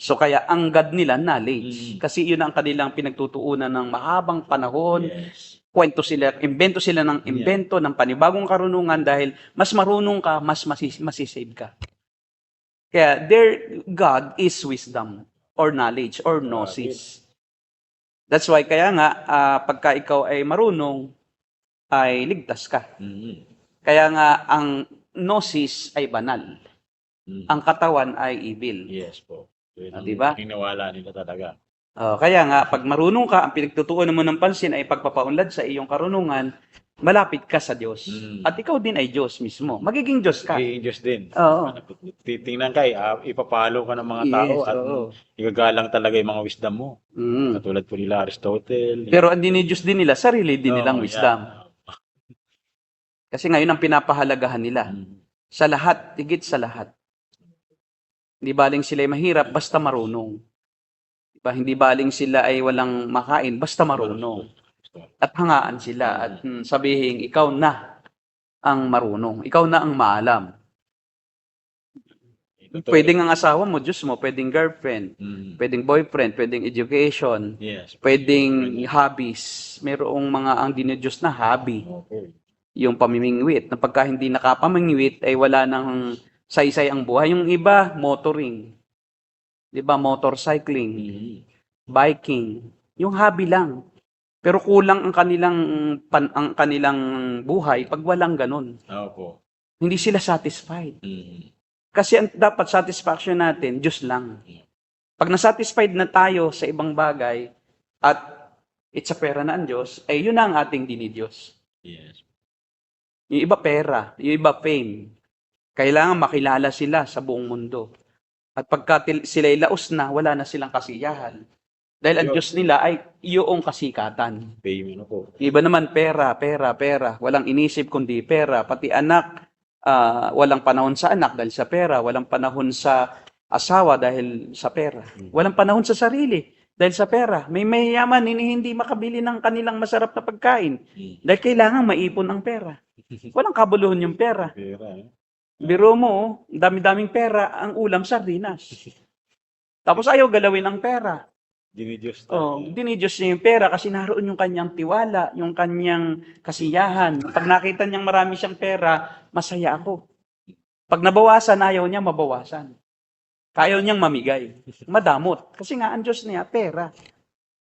So kaya ang God nila, knowledge. Kasi yun ang kanilang pinagtutuunan ng mahabang panahon. Yes. Invento sila ng invento, ng panibagong karunungan dahil mas marunong ka, mas masisave ka. Kaya their God is wisdom or knowledge or gnosis. That's why kaya nga pagka ikaw ay marunong ay ligtas ka. Kaya nga ang gnosis ay banal. Ang katawan ay evil. Yes po. Diba? Hiniwala nila talaga. Kaya nga pag marunong ka, ang pinagtutuunan mo ng pansin ay pagpapaunlad sa iyong karunungan, malapit ka sa Diyos. At ikaw din ay Diyos mismo. Magiging Diyos ka. Magiging Diyos din. Oo. Titingnan ka, ipapalo ka ng mga tao at igagalang talaga yung mga wisdom mo. Katulad po nila Aristotle. Pero ang dinidiyos din nila, sarili din nilang wisdom. Kasi ngayon ang pinapahalagahan nila. Sa lahat, higit sa lahat. Hindi baling sila ay mahirap, basta marunong. Diba? Hindi baling sila ay walang makain, basta marunong. At hangaan sila at sabihin, ikaw na ang marunong. Ikaw na ang maalam. Pwedeng ang asawa mo, Diyos mo, pwedeng girlfriend, pwedeng boyfriend, pwedeng education, pwedeng hobbies. Merong mga ang dinidiyos na hobby. Yung pamimingwit. Na pagka hindi nakapamingwit, ay wala nang saysay ang buhay. Yung iba, motoring. Diba? Motorcycling. Biking. Yung hobby lang. Pero kulang ang kanilang buhay pag walang ganun. Opo. Hindi sila satisfied. Kasi dapat satisfaction natin, Diyos lang. Pag nasatisfied na tayo sa ibang bagay at it's a pera na ang Diyos, ay yun na ang ating dinidiyos. Yes. Yung iba pera, yung iba fame. Kailangan makilala sila sa buong mundo. At pagka sila'y laos na, wala na silang kasiyahan. Dahil ang Diyos nila ay iyong kasikatan. Fame, ano po. Iba naman pera. Walang inisip kundi pera. Pati anak, walang panahon sa anak dahil sa pera. Walang panahon sa asawa dahil sa pera. Walang panahon sa sarili dahil sa pera. May mayayaman, hindi makabili ng kanilang masarap na pagkain. Dahil kailangan maipon ang pera. Walang kabuluhan yung pera. Pera, Biro mo, dami-daming pera, ang ulam sardinas. Tapos ayaw galawin ang pera. Dinidiyos Dinidiyos niya yung pera kasi naroon yung kanyang tiwala, yung kanyang kasiyahan. Pag nakita niyang marami siyang pera, masaya ako. Pag nabawasan, ayaw niya mabawasan. Ayaw niyang mamigay. Madamot. Kasi nga, ang Diyos niya, pera.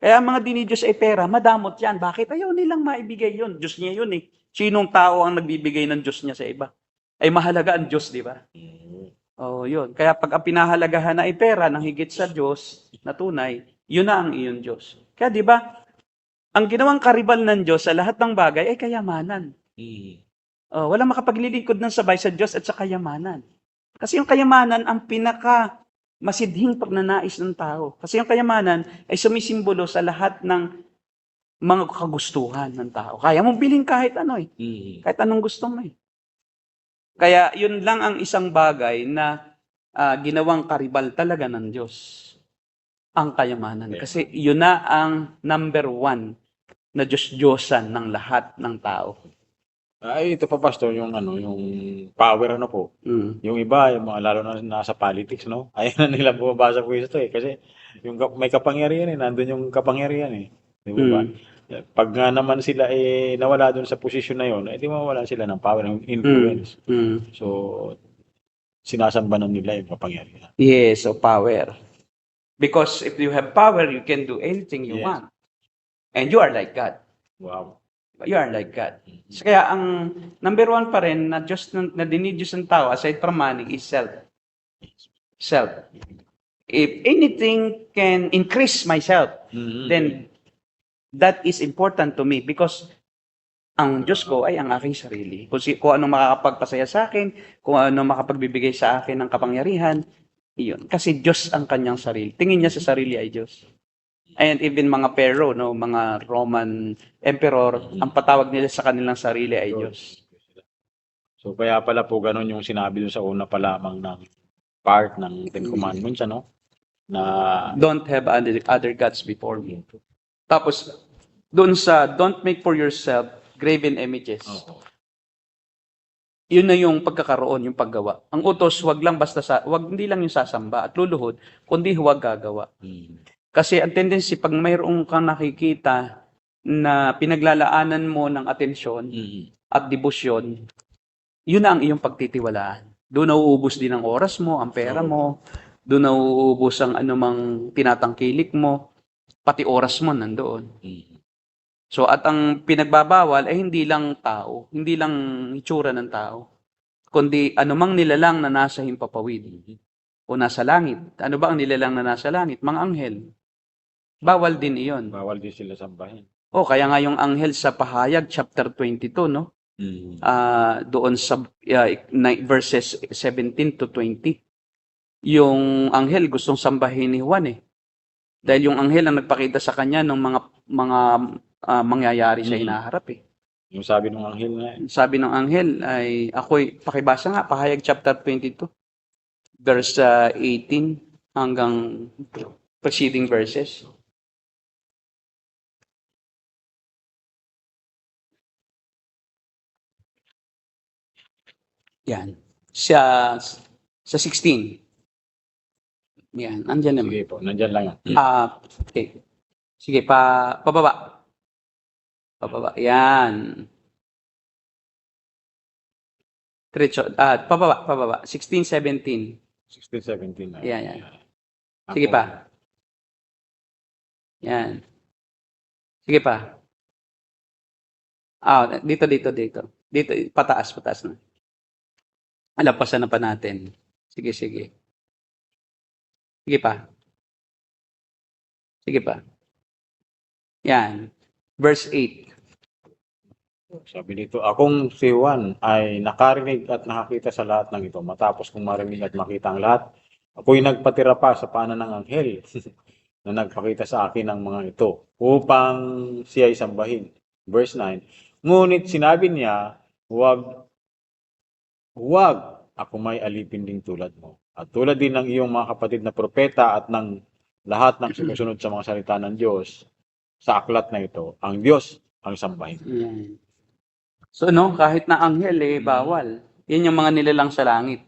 Kaya ang mga dinidiyos ay pera, madamot yan. Bakit? Ayaw nilang maibigay yun. Diyos niya yun eh. Sinong tao ang nagbibigay ng Diyos niya sa iba? Ay mahalaga ang Diyos, di ba? Yun. Kaya pag ang pinahalagahan na ay pera ng higit sa Diyos na tunay, yun na ang iyong Diyos. Kaya di ba, ang ginawang karibal ng Diyos sa lahat ng bagay ay kayamanan. Walang makapaglilingkod ng sabay sa Diyos at sa kayamanan. Kasi yung kayamanan ang pinaka masidhing pagnanais ng tao. Kasi yung kayamanan ay sumisimbolo sa lahat ng mga kagustuhan ng tao. Kaya mong bilhin kahit ano eh. Kahit anong gusto mo eh. Kaya yun lang ang isang bagay na ginawang karibal talaga ng Diyos. Ang kayamanan. Kasi yun na ang number one na Diyos-Diyosan ng lahat ng tao. Ay, ito pa, Pastor, yung power po. Yung iba, yung mga lalo na nasa politics, no? Ayaw na nila bumabasa po ito eh. Kasi may kapangyarihan eh. Nandun yung kapangyarihan eh. Di ba? Pag nga naman sila nawala dun sa posisyon na yun, di mawala sila ng power, ng influence. So, sinasambanan nila yung kapangyarihan. Yes, so power. Because if you have power, you can do anything you Yes. want. And you are like God. Wow. You are like God. So, kaya ang number one pa rin na Diyos na dinidiyos ng tao aside from money is self. Self. If anything can increase myself, then that is important to me because ang Diyos ko ay ang aking sarili. Kung ano makakapagpasaya sa akin, kung ano makapagbibigay sa akin ng kapangyarihan, iyon. Kasi Diyos ang kanyang sarili. Tingin niya sa sarili ay Diyos. And even mga Pharaoh, no, mga Roman emperor, ang patawag nila sa kanilang sarili ay Diyos. So, kaya pala po ganun yung sinabi dun sa una pa lamang ng part ng Ten Commandments, ano? Na, Don't have other gods before me. Tapos, doon sa don't make for yourself graven images. Yun na yung pagkakaroon, yung paggawa. Ang utos, wag lang basta hindi lang yung sasamba at luluhod, kundi huwag gagawa. Kasi ang tendency, pag mayroong kang nakikita na pinaglalaanan mo ng atensyon at debosyon, yun na ang iyong pagtitiwalaan. Doon nauubos din ang oras mo, ang pera mo, doon nauubos ang anumang tinatangkilik mo, pati oras mo nandoon. So, at ang pinagbabawal ay hindi lang tao, hindi lang itsura ng tao, kundi anumang nilalang na nasa himpapawid o nasa langit. Ano ba ang nilalang na nasa langit? Mga anghel. Bawal din iyon. bawal din sila sambahin. Kaya nga yung anghel sa Pahayag, chapter 22, no? Doon sa verses 17 to 20. Yung anghel gustong sambahin ni Juan eh. Dahil yung anghel ang nagpakita sa kanya ng mga mangyayari sa hinaharap eh. Yung sabi ng anghel na Sabi ng anghel ay, pakibasa nga, Pahayag chapter 22, verse 18 hanggang preceding verses. Yan. Sa 16. Yan, andyan naman. sige po, nandyan lang yan. Okay. Sige, pababa. Pababa. Yan. Diretso. Pababa. 16, 17. 16, 17 na. Yan. Sige pa. Yan. Sige pa. Dito. Dito, pataas na. Alapasan na pa natin. Sige. Sige pa. Yan. Verse 8. Sabi dito, akong si Juan ay nakarinig at nakakita sa lahat ng ito. Matapos kong marinig at makita ang lahat, ako'y nagpatira pa sa paanan ng anghel na nagpakita sa akin ng mga ito upang siya'y sambahin. Verse 9, ngunit sinabi niya, huwag ako may alipin ding tulad mo. At tulad din ng iyong mga kapatid na propeta at ng lahat ng sumusunod sa mga salita ng Diyos, sa aklat na ito, ang Diyos ang sambahin. Yan. So, kahit na anghel, bawal. Yan yung mga nilalang sa langit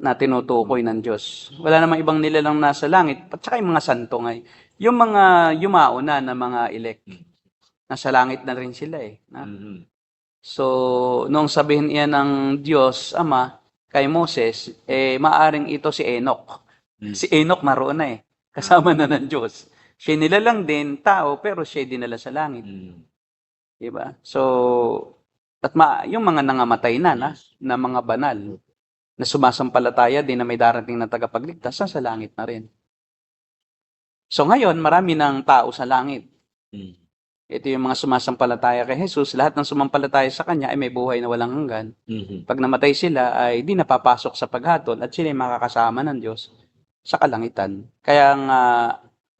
na tinutukoy ng Diyos. Wala namang ibang nilalang nasa langit, at saka yung mga santo ngay. Yung mga yumauna na mga elect, nasa langit na rin sila So, nung sabihin niya ng Diyos, Ama, kay Moses, maaring ito si Enoch. Si Enoch naroon na kasama na ng Diyos. Siya nilalang din tao, pero siya dinala sa langit. Diba? So, at yung mga nangamatay na mga banal, na sumasampalataya din na may darating na tagapagligtas, sa langit na rin. So ngayon, marami ng tao sa langit. Ito yung mga sumasampalataya kay Jesus. Lahat ng sumampalataya sa Kanya ay may buhay na walang hanggan. Pag namatay sila ay di napapasok sa paghatol at sila ay makakasama ng Diyos sa kalangitan. Kaya nga,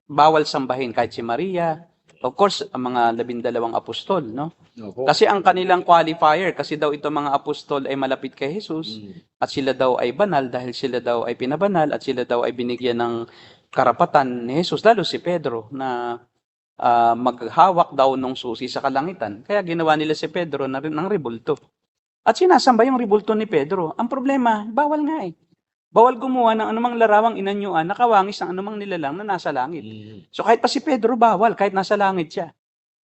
bawal sambahin kahit si Maria. Of course, ang mga 12 apostol, no? Opo. Kasi ang kanilang qualifier, kasi daw ito mga apostol ay malapit kay Jesus at sila daw ay banal dahil sila daw ay pinabanal at sila daw ay binigyan ng karapatan ni Jesus, lalo si Pedro na maghawak daw ng susi sa kalangitan. Kaya ginawa nila si Pedro ng rebulto. At sinasamba yung rebulto ni Pedro. Ang problema, bawal nga eh. Bawal gumawa ng anumang larawang inanyuan, nakawangis ng anumang nilalang na nasa langit. So kahit pa si Pedro, bawal, kahit nasa langit siya.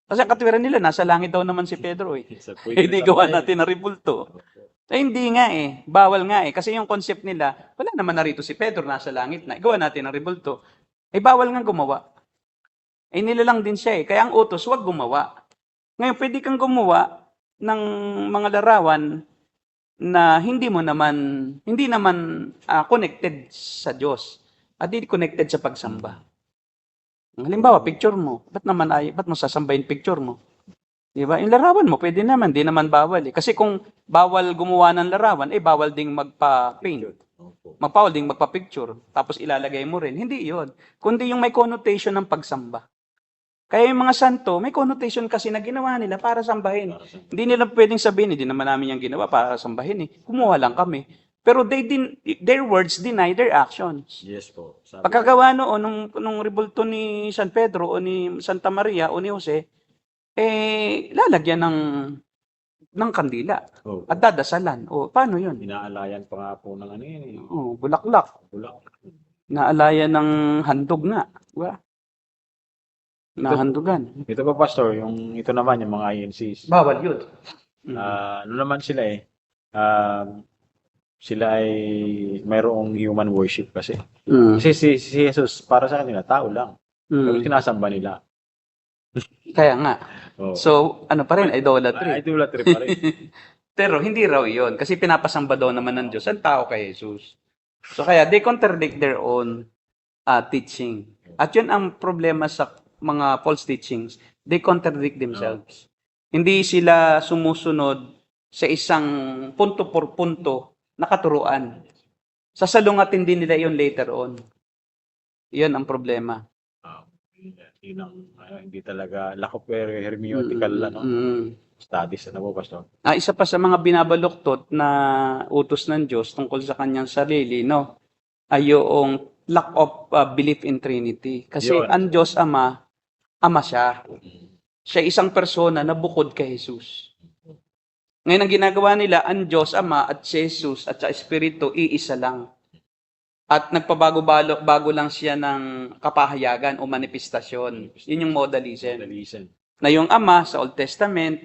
Kasi ang katwiran nila, nasa langit daw naman si Pedro eh. Hindi gawa natin na rebulto. Eh, hindi nga eh. Bawal nga eh. Kasi yung concept nila, wala naman narito si Pedro, nasa langit na. Gawa natin ng rebulto. Eh, bawal nga gumawa. Eh, nilalang din siya eh. Kaya ang utos, huwag gumawa. Ngayon, pwede kang gumawa ng mga larawan na hindi naman connected sa Diyos. At hindi connected sa pagsamba. Halimbawa, picture mo. Ba't mo sasambahin picture mo? Di ba? Yung larawan mo, pwede naman. Di naman bawal eh. Kasi kung bawal gumawa ng larawan, eh bawal ding magpa-paint. Bawal ding magpa-picture. Tapos ilalagay mo rin. Hindi yon. Kundi yung may connotation ng pagsamba. Kaya yung mga santo, may connotation kasi na ginawa nila para sambahin. Hindi nila pwedeng sabihin, hindi naman namin yung ginawa para sambahin eh. Kumuha lang kami. Pero their words deny their actions. Yes po. Pagkagawa noon, nung rebulto ni San Pedro o ni Santa Maria o ni Jose, eh, lalagyan ng kandila Opo. at dadasalan. O, paano yun? Inaalayan pa nga po ng ano yun eh. O, bulaklak. Bulak. Naalayan ng handog nga. Diba? Nahandugan. Ito pa, Pastor, ito naman, yung mga INCs. Bawal yun. Ano naman sila eh, sila ay mayroong human worship kasi. Kasi si Jesus, para sa kanila, tao lang. Pero sinasamba nila. Kaya nga. Oh. So, ano pa rin, idolatry. Idolatry pa rin. Pero hindi raw yun. Kasi pinapasamba daw naman ng Diyos ang tao kay Jesus. So, kaya they contradict their own teaching. At yun ang problema sa mga false teachings. They contradict themselves. Hindi sila sumusunod sa isang punto por punto na katuruan. Sasalungatin din nila yun later on. Yun ang problema. Hindi talaga lack of hermeneutical studies. Ano po, Pastor? Isa pa sa mga binabaluktot na utos ng Diyos tungkol sa kanyang sarili, no, ay yung lack of belief in Trinity. Kasi Yun. ang Diyos Ama siya. Siya isang persona na bukod kay Jesus. Ngayon ang ginagawa nila, ang Diyos Ama at si Jesus at sa Espiritu, iisa lang. At nagpabago-bago lang siya ng kapahayagan o manifestasyon. Yun yung modalism. Na yung Ama sa Old Testament,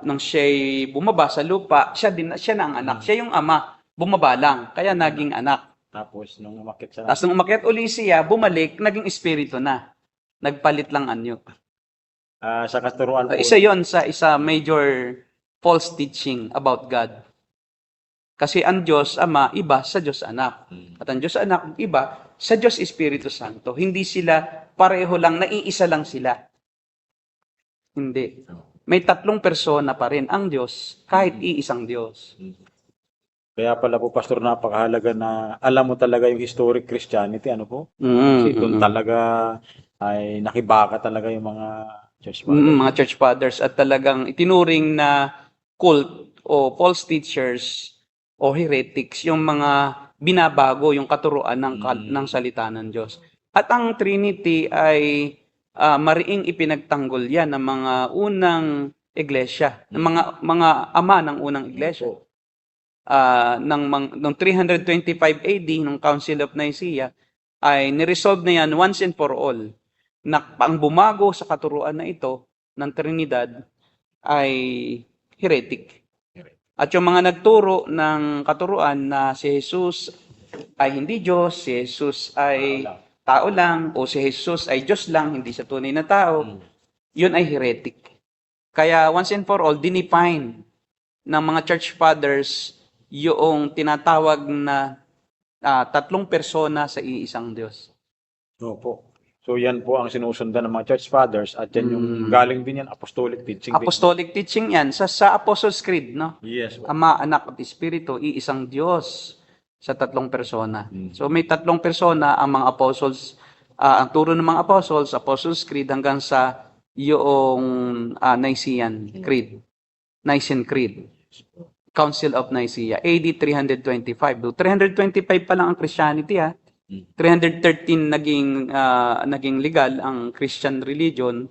nang siya'y bumaba sa lupa, siya na ang anak. Siya yung Ama, bumaba lang, kaya naging anak. Tapos nung umakyat uli siya, bumalik, naging Espiritu na. Nagpalit lang anyo. sa katuruan po. Isa yon sa major false teaching about God. Kasi ang Diyos Ama, iba sa Diyos Anak. At ang Diyos Anak, iba sa Diyos Espiritu Santo. Hindi sila pareho lang, naiisa lang sila. Hindi. May tatlong persona pa rin ang Diyos, kahit iisang Diyos. Kaya pala po, Pastor, napakahalaga na alam mo talaga yung historic Christianity. Ano po? Kasi doon talaga ay nakibaka talaga yung mga church fathers. Mga church fathers at talagang itinuring na cult o false teachers o heretics yung mga binabago yung katuruan ng salita ng Diyos. At ang Trinity ay mariing ipinagtanggol yan ng mga unang iglesia, ng mga ama ng unang iglesia. Ng 325 AD, ng Council of Nicaea, ay niresolve na yan once and for all na ang bumago sa katuruan na ito ng Trinidad ay heretic. At yung mga nagturo ng katuruan na si Jesus ay hindi Diyos, si Jesus ay tao lang, o si Jesus ay Diyos lang, hindi siya tunay na tao, yun ay heretic. Kaya once and for all, dinefine ng mga church fathers yung tinatawag na tatlong persona sa iisang Diyos. Opo. So yan po ang sinusundan ng mga church fathers at yan yung galing din yan apostolic teaching din. Apostolic teaching yan sa Apostles' Creed, no? Yes. Ama, Anak at Espiritu, iisang Diyos sa tatlong persona. So may tatlong persona ang mga apostles, ang turo ng mga apostles, Apostles' Creed hanggang sa yung Nicene Creed. Nicene Creed. Council of Nicaea, AD 325. Do 325 pa lang ang Christianity, ha? 313 naging legal ang Christian religion,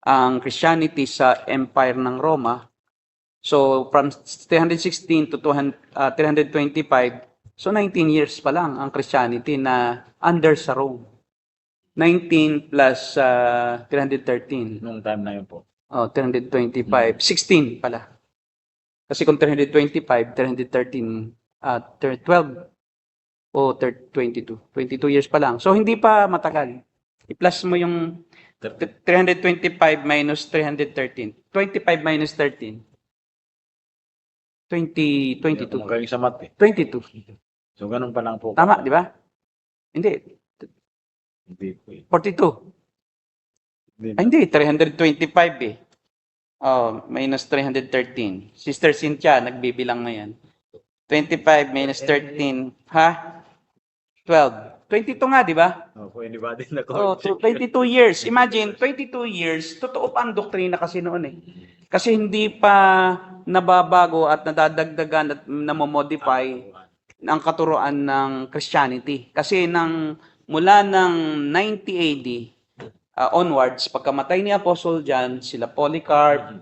ang Christianity sa Empire ng Roma. So from 316 to 325, so 19 years pa lang ang Christianity na under sa Rome. 19 plus 313. Nung time na yun po. 325. 16 pala. Kasi kung 325, 313, 12 o 22. 22 years pa lang. So, hindi pa matagal. I-plus mo yung 325 minus 313. 25 minus 13. 22. Magaling sa math eh. 22. So ganun pa lang po. Tama, di ba? Hindi. Hindi po eh. 42. Ay, hindi. 325 eh. Minus 313. Sister Cynthia, nagbibilang ngayon. 25 minus 13. Ha? 12. 22 nga, di ba? Opo, anybody na Oh, 22 years. Imagine, 22 years, totoo pa ang doktrina kasi noon eh. Kasi hindi pa nababago at nadadagdagan at namomodify ang katuruan ng Christianity. Kasi mula ng 90 AD onwards, pagkamatay ni Apostle John, sila Polycarp,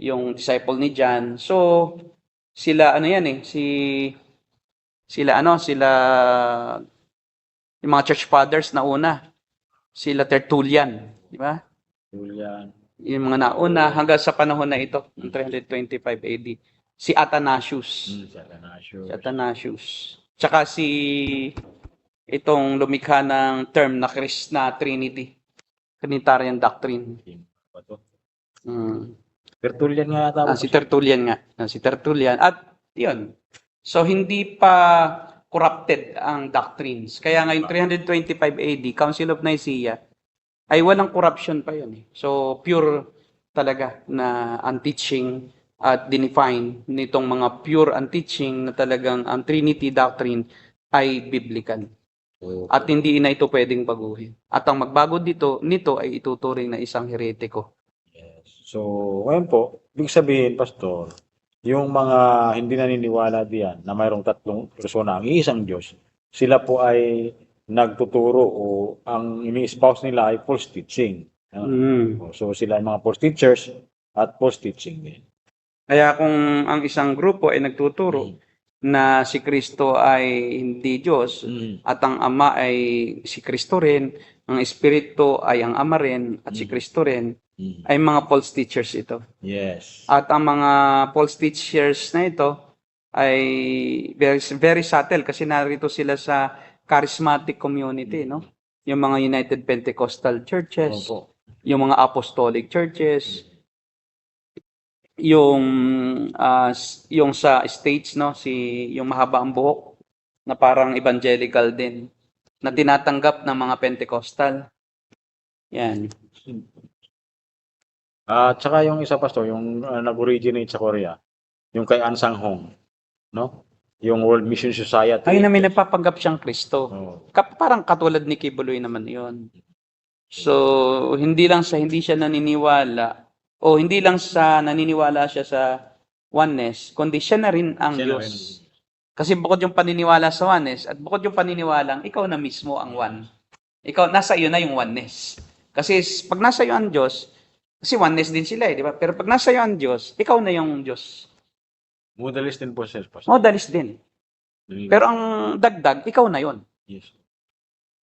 yung disciple ni John, so sila yung mga church fathers na una, sila Tertullian, di ba? Julian. Yung mga nauna hanggang sa panahon na ito, ng 325 AD. Si Athanasius. Si Athanasius. Tsaka itong lumikha ng term na Trinity. Trinitarian doctrine. Tertullian nga tawag. Si Tertullian nga. Si Tertullian. At yun. So, hindi pa corrupted ang doctrines. Kaya ngayon 325 AD, Council of Nicaea, ay walang corruption pa yun. So, pure talaga na ang teaching at dinefine nitong mga pure ang teaching na talagang ang Trinity doctrine ay biblical. At hindi na ito pwedeng baguhin. At ang magbago nito ay ituturing na isang heretiko. Yes. So, ngayon po, ibig sabihin, Pastor, yung mga hindi naniniwala diyan na mayroong tatlong persona ang iisang Diyos, sila po ay nagtuturo o ang ini-espouse nila ay false teaching. So sila ay mga false teachers at false teaching din. Kaya kung ang isang grupo ay nagtuturo na si Kristo ay hindi Diyos at ang Ama ay si Kristo rin, ang Espiritu ay ang Ama rin at si Kristo rin, ay mga false teachers ito. Yes. At ang mga false teachers na ito ay very, very subtle kasi narito sila sa charismatic community, no? Yung mga United Pentecostal churches, yung mga apostolic churches, yung sa States, no, yung mahaba ang buhok na parang evangelical din na tinatanggap ng mga Pentecostal. Yan. At saka yung isa, Pastor, yung nag-originate sa Korea, yung kay An Sang-hong, no? Yung World Mission Society. Ay na may nagpapanggap siyang Kristo. Parang katulad ni Kibuloy naman yon. So, hindi siya naniniwala o hindi lang sa naniniwala siya sa oneness, kundi siya na rin ang Diyos. Kasi bukod yung paniniwala sa oneness at bukod yung paniniwalang ikaw na mismo ang one. Ikaw, nasa iyo na yung oneness. Kasi pag nasa iyo ang Diyos, kasi oneness din sila di ba? Pero pag nasa iyo ang Diyos, ikaw na yung Diyos. Modalist din po siya, Pastor. Modalist din. Pero ang dagdag, ikaw na yon. Yes.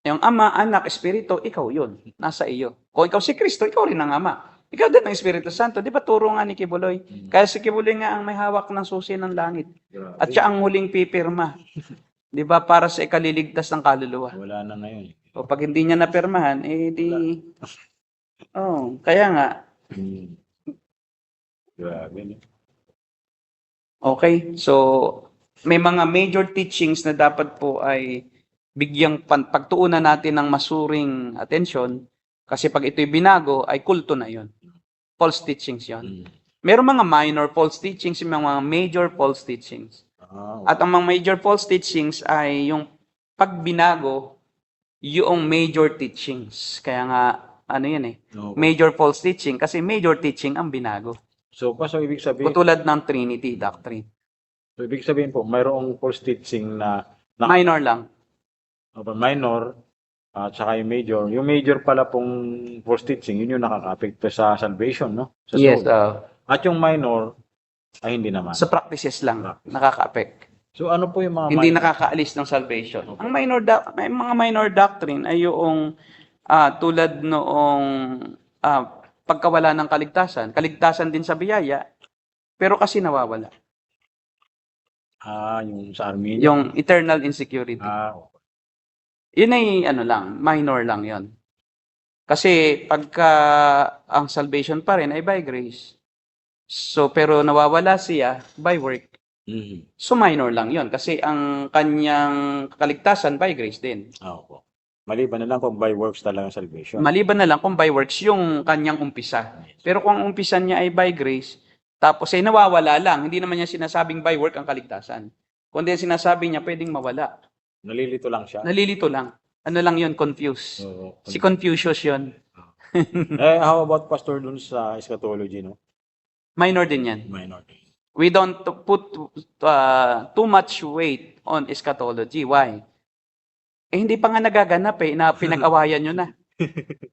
Yung Ama, Anak, Espiritu, ikaw yun. Nasa iyo. Kung ikaw si Kristo, ikaw rin ang Ama. Ikaw din ang Espiritu Santo. Di ba turo nga ni Kibuloy? Kaya si Kibuloy nga ang may hawak ng susi ng langit. At siya ang huling pipirma. Di ba? Para sa ikaliligtas ng kaluluwa. Wala na ngayon. O pag hindi niya napirmahan, kaya nga. Grabe. Okay, so may mga major teachings na dapat po ay bigyang pagtuunan natin ng masuring atensyon Kasi pag ito'y binago, ay kulto na yon. False teachings yon. Mm. Meron mga minor false teachings, yung mga major false teachings. At ang mga major false teachings ay yung pag binago, yung major teachings. Kaya nga, ano yun eh, Okay. major false teaching, kasi major teaching ang binago. So, Pastor, ibig sabihin, Katulad ng Trinity doctrine. so, ibig sabihin po, mayroong false teaching na Minor lang. minor at saka yung major. Yung major pala pong false teaching, yun yung nakaka-apekto sa salvation, no? Sa Yes, soul. At yung minor, ay hindi naman. sa practices lang, nakaka-affect. So, ano po yung mga Hindi minor? nakakaalis ng salvation. Ang may mga minor doctrine ay yung tulad noong pagkawala ng kaligtasan. Kaligtasan din sa biyaya, pero kasi nawawala. Yung sa Armenia. Yung eternal insecurity. Okay. Yun ay minor lang yon. Kasi pagka ang salvation pa rin ay by grace. So, pero nawawala siya by work. Mhm. So, minor lang yon. Kasi ang kanyang kaligtasan by grace din. Okay. Maliban na lang kung by works talaga ang salvation. Maliban na lang kung by works yung kanyang umpisa. Pero kung ang umpisa niya ay by grace, tapos ay nawawala lang, hindi naman niya sinasabing by work ang kaligtasan. Kundi sinasabi niya pwedeng mawala. Nalilito lang siya. Nalilito lang. Ano lang yun? Confused. Oo. Si Confucius yun. How about Pastor dun sa eschatology, no? Minor din yan. Minor. We don't put too much weight on eschatology. Why? Hindi pa nga nagaganap na pinag-awayan nyo na.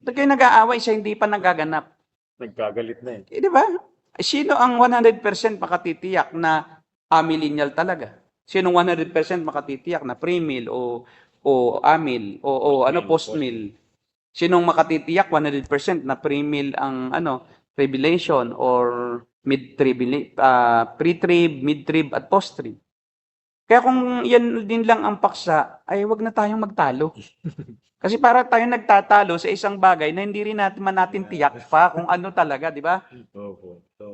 Ba't kayo nag-aaway siya hindi pa nagaganap? Nagkagalit na eh. Di ba? Sino ang 100% makatitiyak na amillennial talaga? Sino 100% makatitiyak na pre-mill o amil o post-mill? Sinong makatitiyak 100% na pre-mill ang tribulation or pre-trib, mid-trib at post-trib? Kaya kung yan din lang ang paksa, ay wag na tayong magtalo. Kasi para tayong nagtatalo sa isang bagay na hindi rin natin tiyak pa kung ano talaga, di ba? Opo. So,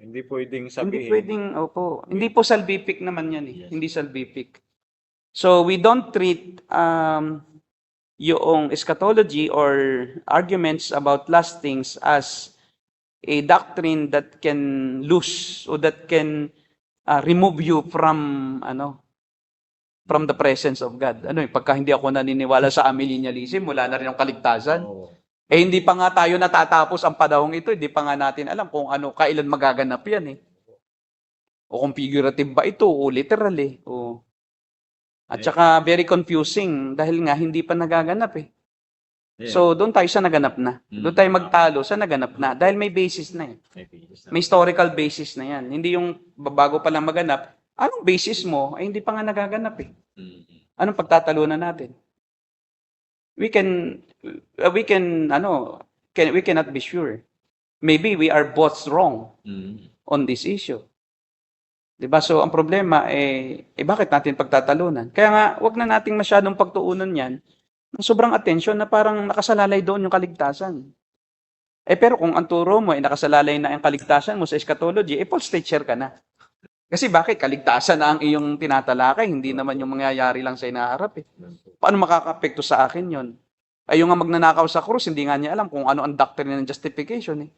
hindi pwedeng Hindi sabihin. pwedeng, opo. Hindi po salvific naman yan eh. Yes. Hindi salvific. So, we don't treat yung eschatology or arguments about last things as a doctrine that can lose or that can remove you from the presence of God. Pagka hindi ako naniniwala sa amillennialism, wala na rin ang kaligtasan. Oo. Hindi pa nga tayo natatapos ang panahong ito, hindi pa nga natin alam kung kailan magaganap yan eh. O kung figurative ba ito, o literal eh. At saka very confusing dahil nga hindi pa nagaganap eh. Yeah. So doon tayo sa naganap na. Doon tayo magtalo sa naganap na dahil may basis na eh. May historical basis na yan. Hindi yung bago pa lang maganap, anong basis mo ay hindi pa nga nagaganap eh. Anong pagtatalunan natin? We cannot be sure. Maybe we are both wrong on this issue. 'Di ba? So ang problema bakit natin pagtatalunan? Kaya nga wag na nating masyadong pagtuunan 'yan ng sobrang attention na parang nakasalalay doon yung kaligtasan. Pero kung ang turo mo ay nakasalalay na ang kaligtasan mo sa eschatology, false teacher ka na. Kasi bakit? Kaligtasan na ang iyong tinatalakay, hindi naman yung mangyayari lang sa inaharap eh. Paano makaka-apekto sa akin yon? Yung nga magnanakaw sa krus, hindi nga niya alam kung ano ang doctrine ng justification eh.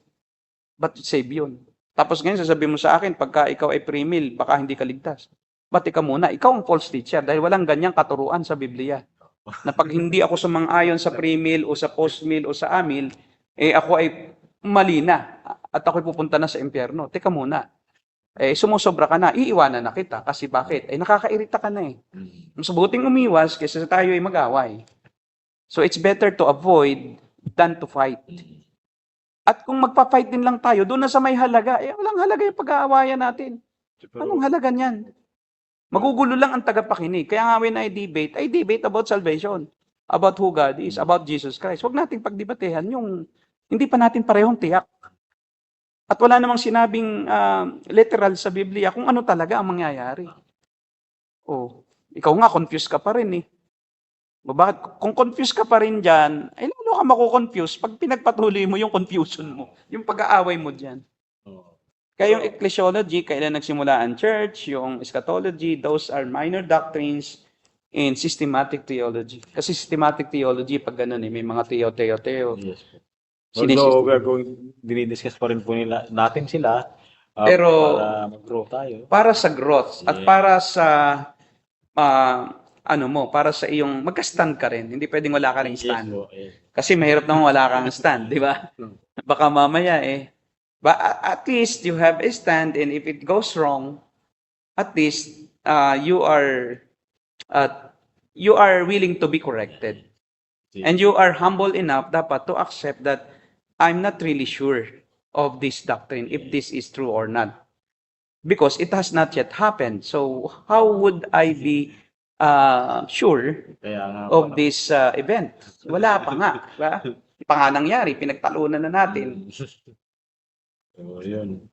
But save yun. Tapos ngayon sasabihin mo sa akin, pagka ikaw ay pre-mill, baka hindi ka ligtas. Ba't ika muna? Ikaw ang false teacher dahil walang ganyang katuruan sa Biblia. Na pag hindi ako sumang-ayon sa pre-mill o sa post-mill o sa amil, ako ay mali na at ako'y pupunta na sa impyerno. Teka muna. Sumusobra ka na, iiwanan na kita. Kasi bakit? Nakakairita ka na eh. Mas mabuting umiwas kaysa tayo ay mag-away. So it's better to avoid than to fight. At kung magpa-fight din lang tayo, doon na sa may halaga, walang halaga yung pag-aawayan natin. Anong halaga niyan? Magugulo lang ang tagapakinig. Kaya nga when I debate about salvation, about who God is, about Jesus Christ. Huwag nating pagdebatehan yung hindi pa natin parehong tiyak. At wala namang sinabing literal sa Biblia kung ano talaga ang mangyayari. Ikaw nga, confused ka pa rin eh. Bakit? Kung confused ka pa rin dyan, lalo ka mako-confuse pag pinagpatuloy mo yung confusion mo, yung pag-aaway mo dyan. Kaya yung ecclesiology, kailan nagsimula ang church, yung eschatology, those are minor doctrines in systematic theology. Kasi systematic theology, pag ganun may mga teo. Yes. Although dinidiscuss pa rin po natin sila Pero para mag-grow tayo. para sa growth at Yeah. para sa para sa iyong magka-stand ka rin. Hindi pwedeng wala ka ring Yes stand. po, eh. Kasi mahirap naman wala kang stand, di ba? Baka mamaya at least you have a stand, and if it goes wrong, at least you are willing to be corrected. And you are humble enough dapat to accept that I'm not really sure of this doctrine, if this is true or not. Because it has not yet happened. So how would I be sure Kaya nga of po, this event? Wala pa nga. Diba? Pa nga nangyari, pinagtalunan na natin. So, yun.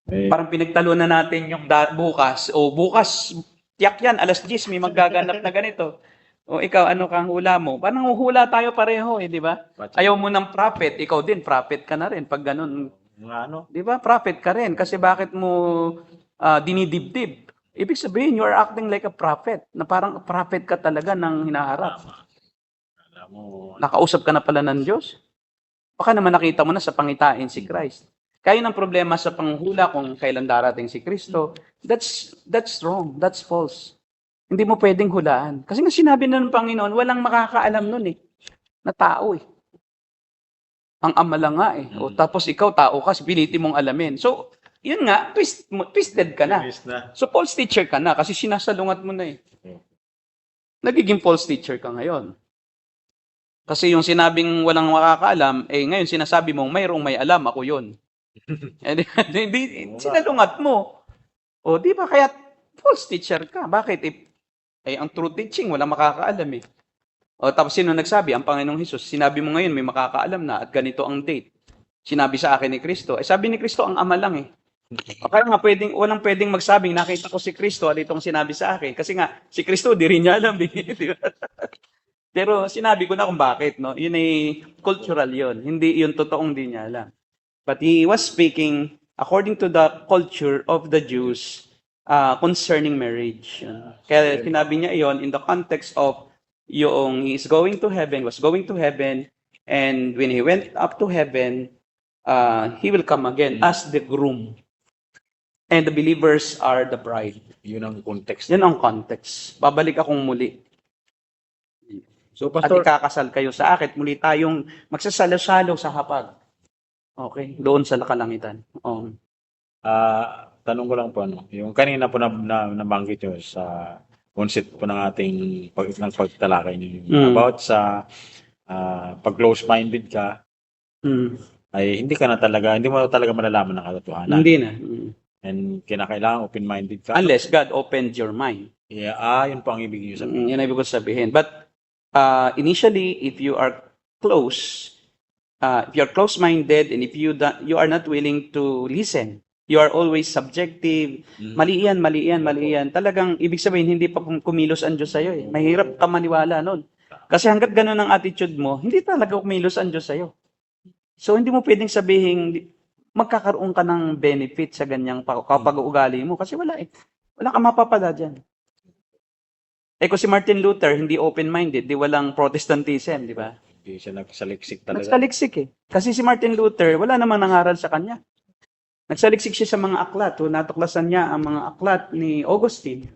Eh, Parang pinagtalunan natin yung bukas. O bukas, tiyak yan, alas 10, may magaganap na ganito. O ikaw, ano kang hula mo? Parang hula tayo pareho, di ba? Ayaw mo ng prophet, ikaw din, prophet ka na rin. Pag ganun, di ba? Prophet ka rin. Kasi bakit mo dinidibdib? Ibig sabihin, you are acting like a prophet. Na parang prophet ka talaga ng hinaharap. alam mo, Nakausap ka na pala ng Diyos. Baka naman nakita mo na sa pangitain si Christ. Kaya ng problema sa panghula kung kailan darating si Kristo, that's wrong, that's false. Hindi mo pwedeng hulaan. Kasi nga sinabi na ng Panginoon, walang makakaalam nun na tao Ang Ama lang nga O tapos ikaw, tao ka, pilitin mong alamin. So, yun nga, twisted ka na. Yes na. So, false teacher ka na kasi sinasalungat mo na Nagiging false teacher ka ngayon. Kasi yung sinabing walang makakaalam, ngayon sinasabi mong mayroong may alam, ako yun. Sinalungat mo. O, di ba? Kaya false teacher ka. Bakit? Ang true teaching, walang makakaalam O, tapos sino nagsabi? Ang Panginoong Hesus. Sinabi mo ngayon, may makakaalam na at ganito ang date. Sinabi sa akin ni Kristo. Sabi ni Kristo, ang Ama lang Kaya nga, walang pwedeng magsabing, nakita ko si Kristo at itong sinabi sa akin. Kasi nga, si Kristo, di rin niya alam. Di ba? Pero sinabi ko na kung bakit. No? Yun cultural yun. Hindi yun totoong di niya alam. But he was speaking according to the culture of the Jews concerning marriage. Kaya sinabi niya iyon in the context of yung he was going to heaven, and when he went up to heaven, he will come again as the groom. And the believers are the bride. Yun ang context. Yan ang context. Babalik akong muli. So, At Pastor, ikakasal kayo sa akin. Muli tayong magsasalo-salo sa hapag. Okay? Doon sa kalangitan. tanong ko lang po, yung kanina po nabanggit nyo sa concept po ng ating pagtalakay nyo, about sa pag close-minded ka, ay hindi mo talaga malalaman ng katotohanan. Hindi na. And kinakailangan open-minded ka. Unless God opened your mind. Yeah, yun po ang ibig nyo sabihin. Yun ang ibig ko sabihin. But initially, if you are close-minded, and if you are not willing to listen, you are always subjective, mali yan. Talagang ibig sabihin, hindi pa kumilos ang Diyos sa'yo. Mahirap ka maniwala nun. Kasi hanggat ganun ang attitude mo, hindi talaga kumilos ang Diyos sa'yo. So, hindi mo pwedeng sabihin, magkakaroon ka ng benefit sa ganyang pag-uugali mo. Kasi wala Wala kang mapapala dyan. Kung si Martin Luther, hindi open-minded, di walang Protestantism, di ba? Hindi siya nagsaliksik talaga. Nagsaliksik Kasi si Martin Luther, wala namang nangaral sa kanya. Nagsaliksik siya sa mga aklat. Natuklasan niya ang mga aklat ni Augustine.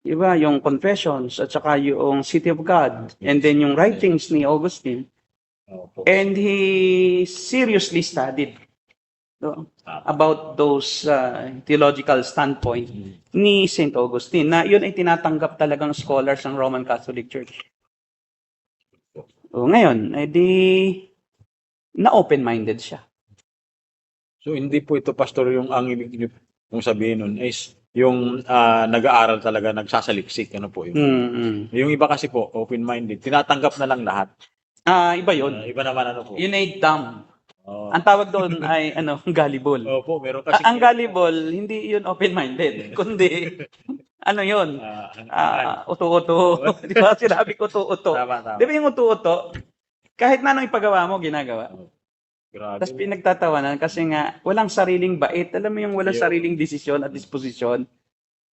Diba? Yung Confessions at saka yung City of God. And then yung writings ni Augustine. And he seriously studied about those theological standpoint ni St. Augustine. Na yun ay tinatanggap talagang scholars ng Roman Catholic Church. Ngayon, na-open-minded siya. So, hindi po ito, Pastor, ang ibig niyo kung sabihin nun is yung nag-aaral talaga, nagsasaliksik. Ano po yun? Yung iba kasi po, open-minded, tinatanggap na lang lahat. Iba yun. Iba naman po. Yun ay dumb. Ang tawag doon ay gullible. Opo, meron kasi. Ang gullible, hindi yun open-minded. Kundi, yun? Uto-uto. Di ba? Sinabi ko uto-uto. Tama. Di ba yung uto-uto? Kahit na anong ipagawa mo, ginagawa. Grabe. Tapos pinagtatawanan kasi nga, walang sariling bait. Alam mo yung walang sariling desisyon at disposisyon.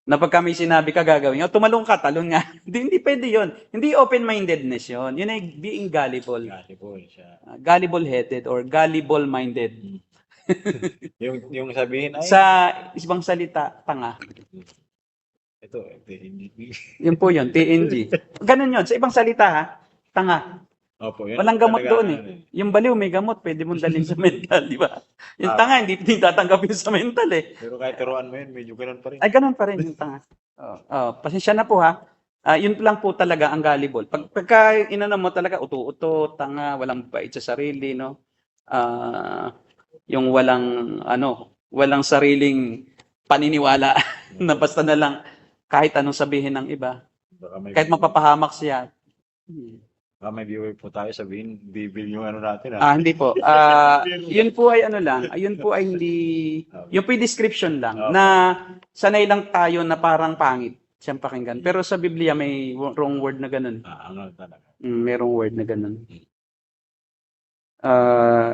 Na pagka may sinabi ka gagawin, tumalong ka, talon nga. Hindi pwede yun. Hindi open-mindedness yun. Yun ay being gullible. Gullible siya. Gullible-headed or gullible-minded. Yung sabihin ay Sa ibang salita, tanga. ito, hindi. Yun po yun, TNG. Ganun yun. Sa ibang salita ha, tanga. Opo, yun. Walang gamot Talaga, doon eh. Yung baliw may gamot, pwede mong dalhin sa mental, di ba? Yung tanga, hindi tatanggapin sa mental eh. Pero kahit turuan mo yun, medyo ganun pa rin. Ay, ganun pa rin yung tanga. Pasensya na po ha. Yun lang po talaga ang gullible. Pagka inano mo talaga, uto-uto, tanga, walang bait sa sarili, no? Yung walang sariling paniniwala na basta na lang kahit anong sabihin ng iba. Kahit mapapahamak siya. Baka may viewer po tayo sabihin, bibil yung ano natin. Hindi po. Yun po ay ano lang. Yun po ay hindi... Yun po ay description lang. Na sanay lang tayo na parang pangit siyang pakinggan. Pero sa Biblia may wrong word na ganun. Ano talaga? Merong word na ganun.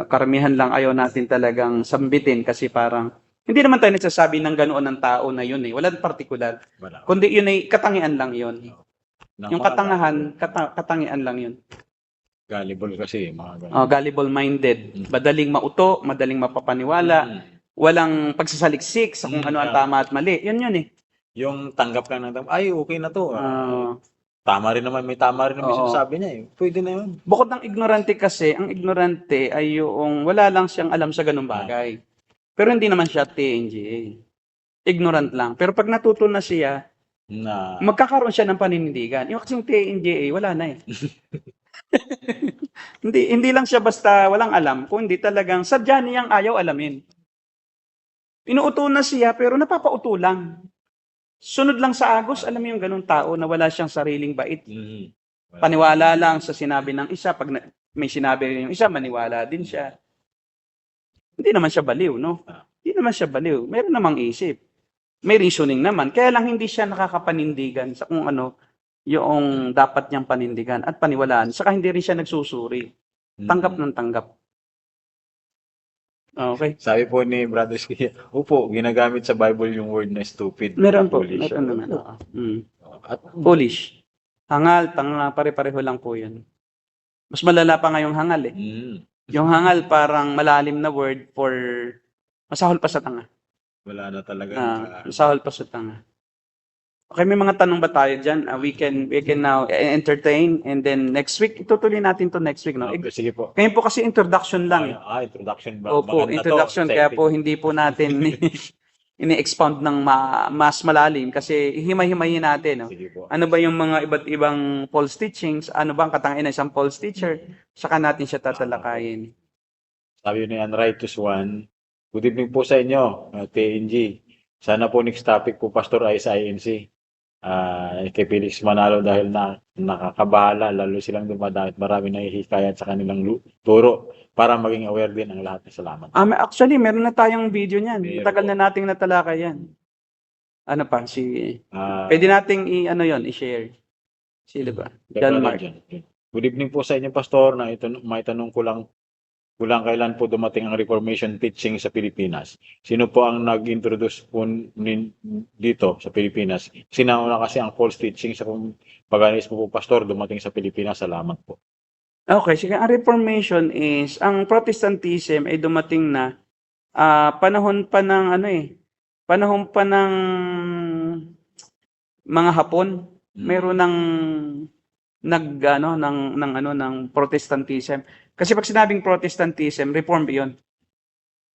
Karamihan lang ayaw natin talagang sambitin kasi parang hindi naman tayo nagsasabi ng ganoon ng tao na yun eh. Walang particular. Kundi yun ay katangian lang yun. Yung katangahan, katangian lang yun. Gullible kasi, mga ganun. Gullible-minded. Madaling mauto, madaling mapapaniwala. Walang pagsasaliksik sa kung ano ang tama at mali. Yun eh. Yung tanggap ka ng tama, ay okay na to. Tama rin naman, may tama rin naman sinasabi niya eh. Pwede na yun. Bukod ng ignorante kasi, ang ignorante ay yung wala lang siyang alam sa ganung bagay. Pero hindi naman siya TNGA. Ignorant lang. Pero pag natuto na siya, magkakaroon siya ng paninindigan. Yung kasing TNGA, wala na eh. hindi lang siya basta walang alam, kung hindi talagang sadya niyang ayaw alamin. Inuuto na siya, pero napapauto lang. Sunod lang sa agos, alam mo yung ganung tao na wala siyang sariling bait. Paniwala lang sa sinabi ng isa. Pag may sinabi rin yung isa, maniwala din siya. Hindi naman siya baliw, no? Hindi naman siya baliw. Meron namang isip. May reasoning naman. Kaya lang hindi siya nakakapanindigan sa kung ano yung dapat niyang panindigan at paniwalaan. Saka hindi rin siya nagsusuri. Tanggap ng tanggap. Okay. Sabi po ni Brother Sia, opo, ginagamit sa Bible yung word na stupid. Meron po. Meron naman. At foolish. Hangal, tanga, pare-pareho lang po yun. Mas malala pa nga yung hangal eh. Yung hangal parang malalim na word for masahol pa sa tanga. Wala na talaga. Masahol pa sa tanga. Okay, may mga tanong ba tayo dyan? We can now entertain and then next week, itutuloy natin to next week. No? Okay, sige po. Ngayon po kasi introduction lang. Introduction ba? Opo, introduction. Kaya po hindi po natin ini-expound ng mas malalim kasi himay-himayin natin. No? Ano ba yung mga iba't ibang false teachings? Ano ba ang katangian ng isang false teacher? Saka natin siya tatalakayin. Sabi ni Unrighteous One, good evening po sa inyo, TNG. Sana po next topic po, Pastor INC. Kay Felix Manalo dahil nakakabahala, lalo silang dumadahit. Marami nang ihikayat sa kanilang turo para maging aware din ang lahat. Salamat. Actually, meron na tayong video niyan. Matagal na nating natalakay yan. Ano pa? Pwede nating i-share. Sila ba? John Mark. Good evening po sa inyo, Pastor. May tanong ko lang kailan po dumating ang Reformation teaching sa Pilipinas. Sino po ang nag-introduce po dito sa Pilipinas? Sinauna kasi ang false teaching sa paganismo po, Pastor, dumating sa Pilipinas. Salamat po. Okay, sige. Ang Reformation is, ang Protestantism ay dumating na panahon pa ng mga Hapon. Meron ng Protestantism. Kasi pag sinabing Protestantism, Reformed yun.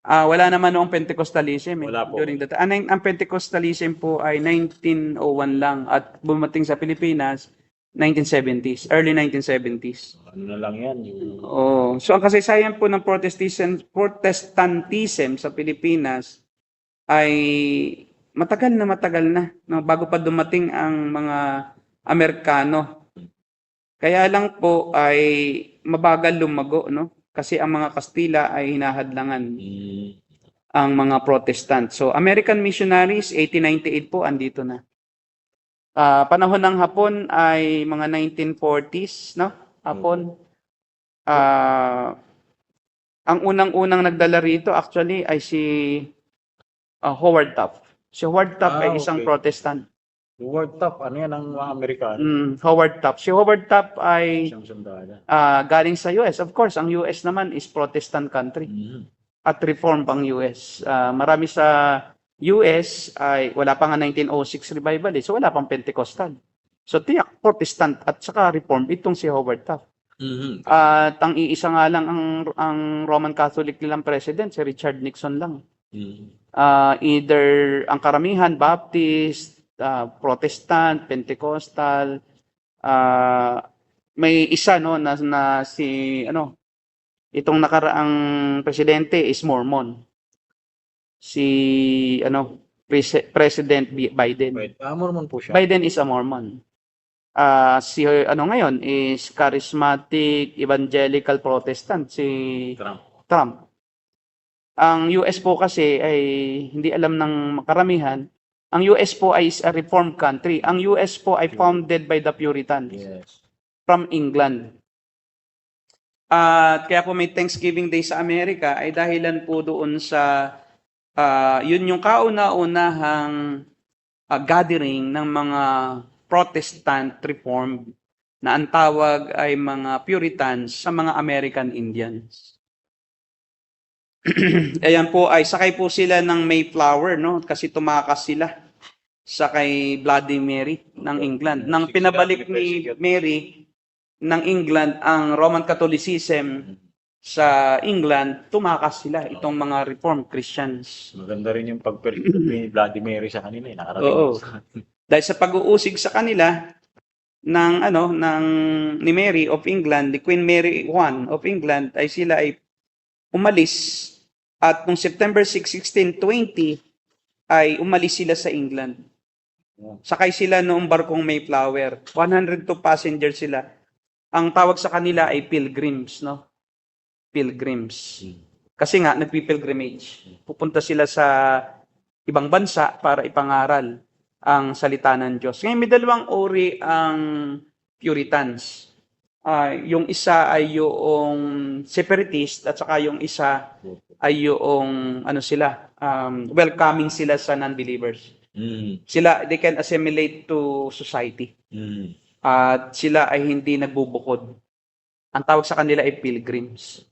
Wala naman noong Pentecostalism. Wala po. During that, ang Pentecostalism po ay 1901 lang at bumating sa Pilipinas 1970s, early 1970s. Ano na lang yan? So ang kasaysayan po ng Protestantism sa Pilipinas ay matagal na, no, bago pa dumating ang mga Amerikano. Kaya lang po ay mabagal lumago, no? Kasi ang mga Kastila ay hinahadlangan ang mga Protestant. So American missionaries 1898 po andito na. Panahon ng Hapon ay mga 1940s, no? Hapon. Ang unang-unang nagdala rito actually ay si Howard Taft. Si Howard Taft ay isang Okay. Protestant. Howard Taft, ano yan ang mga Amerikano? Howard Taft. Si Howard Taft ay Isang sandala. galing sa US. Of course, ang US naman is Protestant country. At reform pang US. Marami sa US ay wala pa nga 1906 revival so wala pang Pentecostal. So tiyak Protestant at saka reform itong si Howard Taft. At ang iisa nga lang ang Roman Catholic nilang president si Richard Nixon lang. Either ang karamihan Baptist, Protestant, Pentecostal, may isa no na si itong nakaraang presidente is Mormon. Si President Biden. Wait, Mormon po siya. Biden is a Mormon. Si ngayon is charismatic evangelical Protestant si Trump. Ang US po kasi ay hindi alam ng karamihan. Ang US po ay a reformed country. Ang US po ay founded by the Puritans from England. Kaya po may Thanksgiving Day sa Amerika ay dahilan po doon sa yun yung kauna-unahang gathering ng mga Protestant Reformed na ang tawag ay mga Puritans sa mga American Indians. Ayan po ay sakay po sila ng Mayflower no kasi tumakas sila sa kay Bloody Mary ng England. Nang pinabalik ni Mary ng England ang Roman Catholicism sa England, tumakas sila itong mga Reformed Christians. Maganda rin yung pag-persecute ni Bloody Mary sa kanila nakarating. Oo. Dahil sa pag-uusig sa kanila ng ni Mary of England, ni Queen Mary I of England ay sila ay umalis at noong September 6, 1620 ay umalis sila sa England. Sakay sila noong barkong Mayflower. 102 passengers sila. Ang tawag sa kanila ay pilgrims, no? Pilgrims. Kasi nga nagpi-pilgrimage. Pupunta sila sa ibang bansa para ipangaral ang salita ng Diyos. Ngayon, may dalawang uri ang Puritans. Yung isa ay yung separatist at saka yung isa ay yung welcoming sila sa non-believers. Sila, they can assimilate to society. At sila ay hindi nagbubukod. Ang tawag sa kanila ay pilgrims.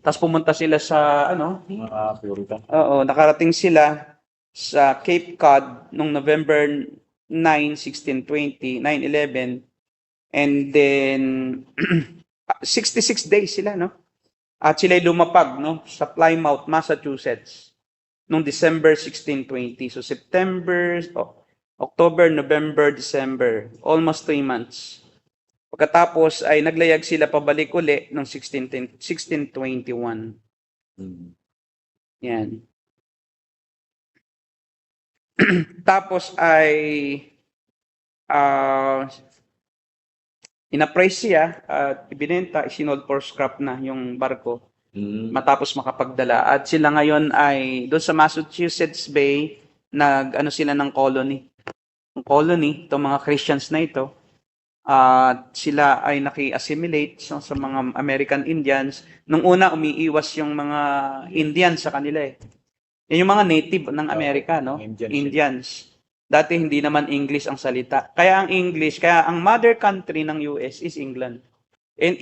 Tapos pumunta sila sa Mga Puritan. nakarating sila sa Cape Cod noong November 9, 1620, 9/11, and then 66 days sila, no? At sila lumapag, no, sa Plymouth, Massachusetts noong December 1620. So September, October, November, December, almost 3 months. Pagkatapos ay naglayag sila pabalik uli noong 1621. Yan. Tapos ay inapraise siya at ibinenta, isinold for scrap na yung barko matapos makapagdala. At sila ngayon ay doon sa Massachusetts Bay, sila ng colony. Ang colony, itong mga Christians na ito, sila ay naki-assimilate sa mga American Indians. Nung una, umiiwas yung mga Indians sa kanila eh. Yan yung mga native ng Amerika, no? Indians. Dati hindi naman English ang salita. Kaya ang mother country ng US is England. And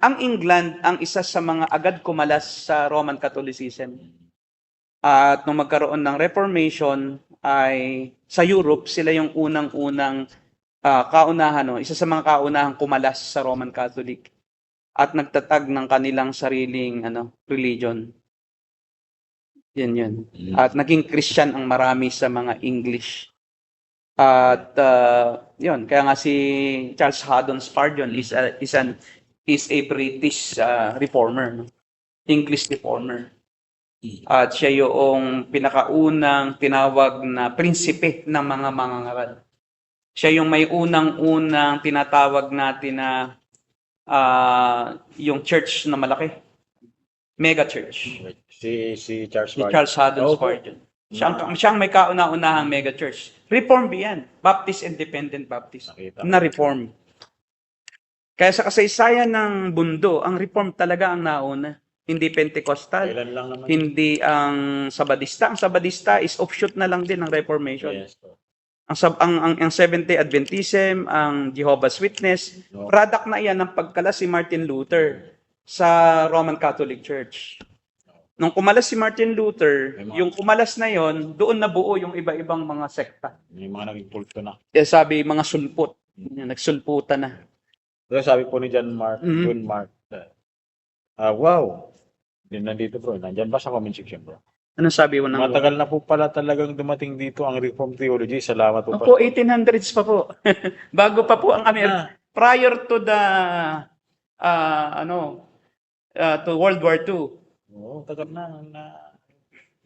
ang England ang isa sa mga agad kumalas sa Roman Catholicism. At nung magkaroon ng Reformation ay sa Europe sila yung unang-unang isa sa mga kaunahang kumalas sa Roman Catholic at nagtatag ng kanilang sariling religion. Yan. At naging Christian ang marami sa mga English. At yun, kaya nga si Charles Haddon Spurgeon is a British reformer, no? English reformer. At siya yung pinakaunang tinawag na prinsipe ng mga mangangaral. Siya yung may unang-unang tinatawag natin na yung church na malaki. Mega church. Si Charles Si Charles Haddon Spurgeon. Siyang may kauna-unahang mega church. Reform yan. Baptist, Independent Baptist. Na reform. Kaya sa kasaysayan ng mundo, ang reform talaga ang nauna. hindi Pentecostal, Kailan lang naman. hindi ang Sabadista. Ang Sabadista is offshoot na lang din ng Reformation. Yes. Ang Seventh-day Adventism, ang Jehovah's Witness, No. product na iyan ng pagkalas si Martin Luther sa Roman Catholic Church. Nung kumalas si Martin Luther, yung kumalas na yon, doon nabuo yung iba-ibang mga sekta. May mga naging kulto na. Kaya sabi, mga sulpot. Nagsulputan na. So, sabi po ni John Mark, Mhm. John Mark, wow. Nandito bro, nandyan ba sa comment section bro? Ano sabi mo ng Matagal na po pala talagang dumating dito ang Reformed Theology. Salamat po. Opo, 1800s pa po. Bago pa po ang Amerika. Prior to the to World War II. Oo, tagal na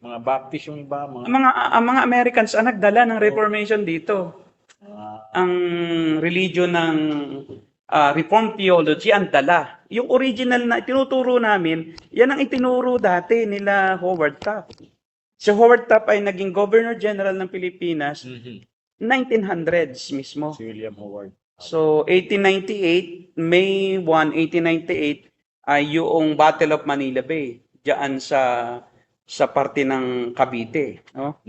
mga Baptist yung iba, Ang mga Americans ang nagdala ng Reformation dito. Ang religion ng Reformed Theology ang dala. Yung original na tinuturo namin, yan ang itinuro dati nila Howard Taft. Si Howard Taft ay naging Governor General ng Pilipinas 1900s mismo. si William Howard. So 1898, May 1, 1898 ay yung Battle of Manila Bay diyan sa parte ng Cavite, no?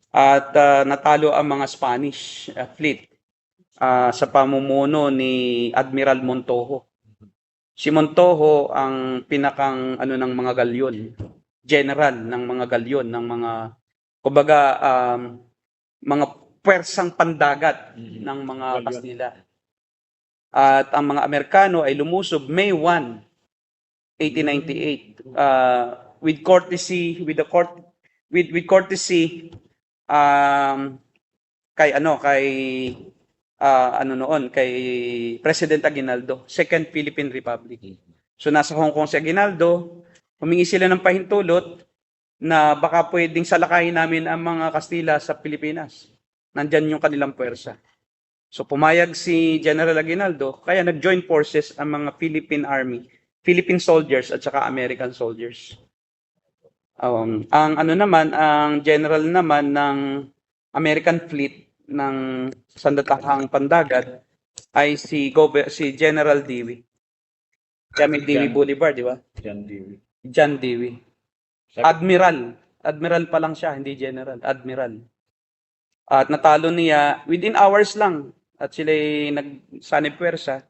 At natalo ang mga Spanish fleet sa pamumuno ni Admiral Montojo. Si Montojo ang pinakang ng mga galyon, general ng mga galyon ng mga kumbaga mga pwersang pandagat ng mga Kastila. At ang mga Amerikano ay lumusob May 1, 1898 with courtesy kay President Aguinaldo, Second Philippine Republic. So nasa Hong Kong si Aguinaldo, humingi sila ng pahintulot na baka pwedeng salakayin namin ang mga Kastila sa Pilipinas. Nandyan yung kanilang puwersa. So pumayag si General Aguinaldo, kaya nag-join forces ang mga Philippine Army, Philippine soldiers at saka American soldiers. Ang general naman ng American fleet ng sandatahang pandagat ay si General Dewey. Kaya may Dewey Boulevard, di ba? John Dewey. Admiral pa lang siya, hindi general, admiral. At natalo niya within hours lang at sila'y nagsanib puwersa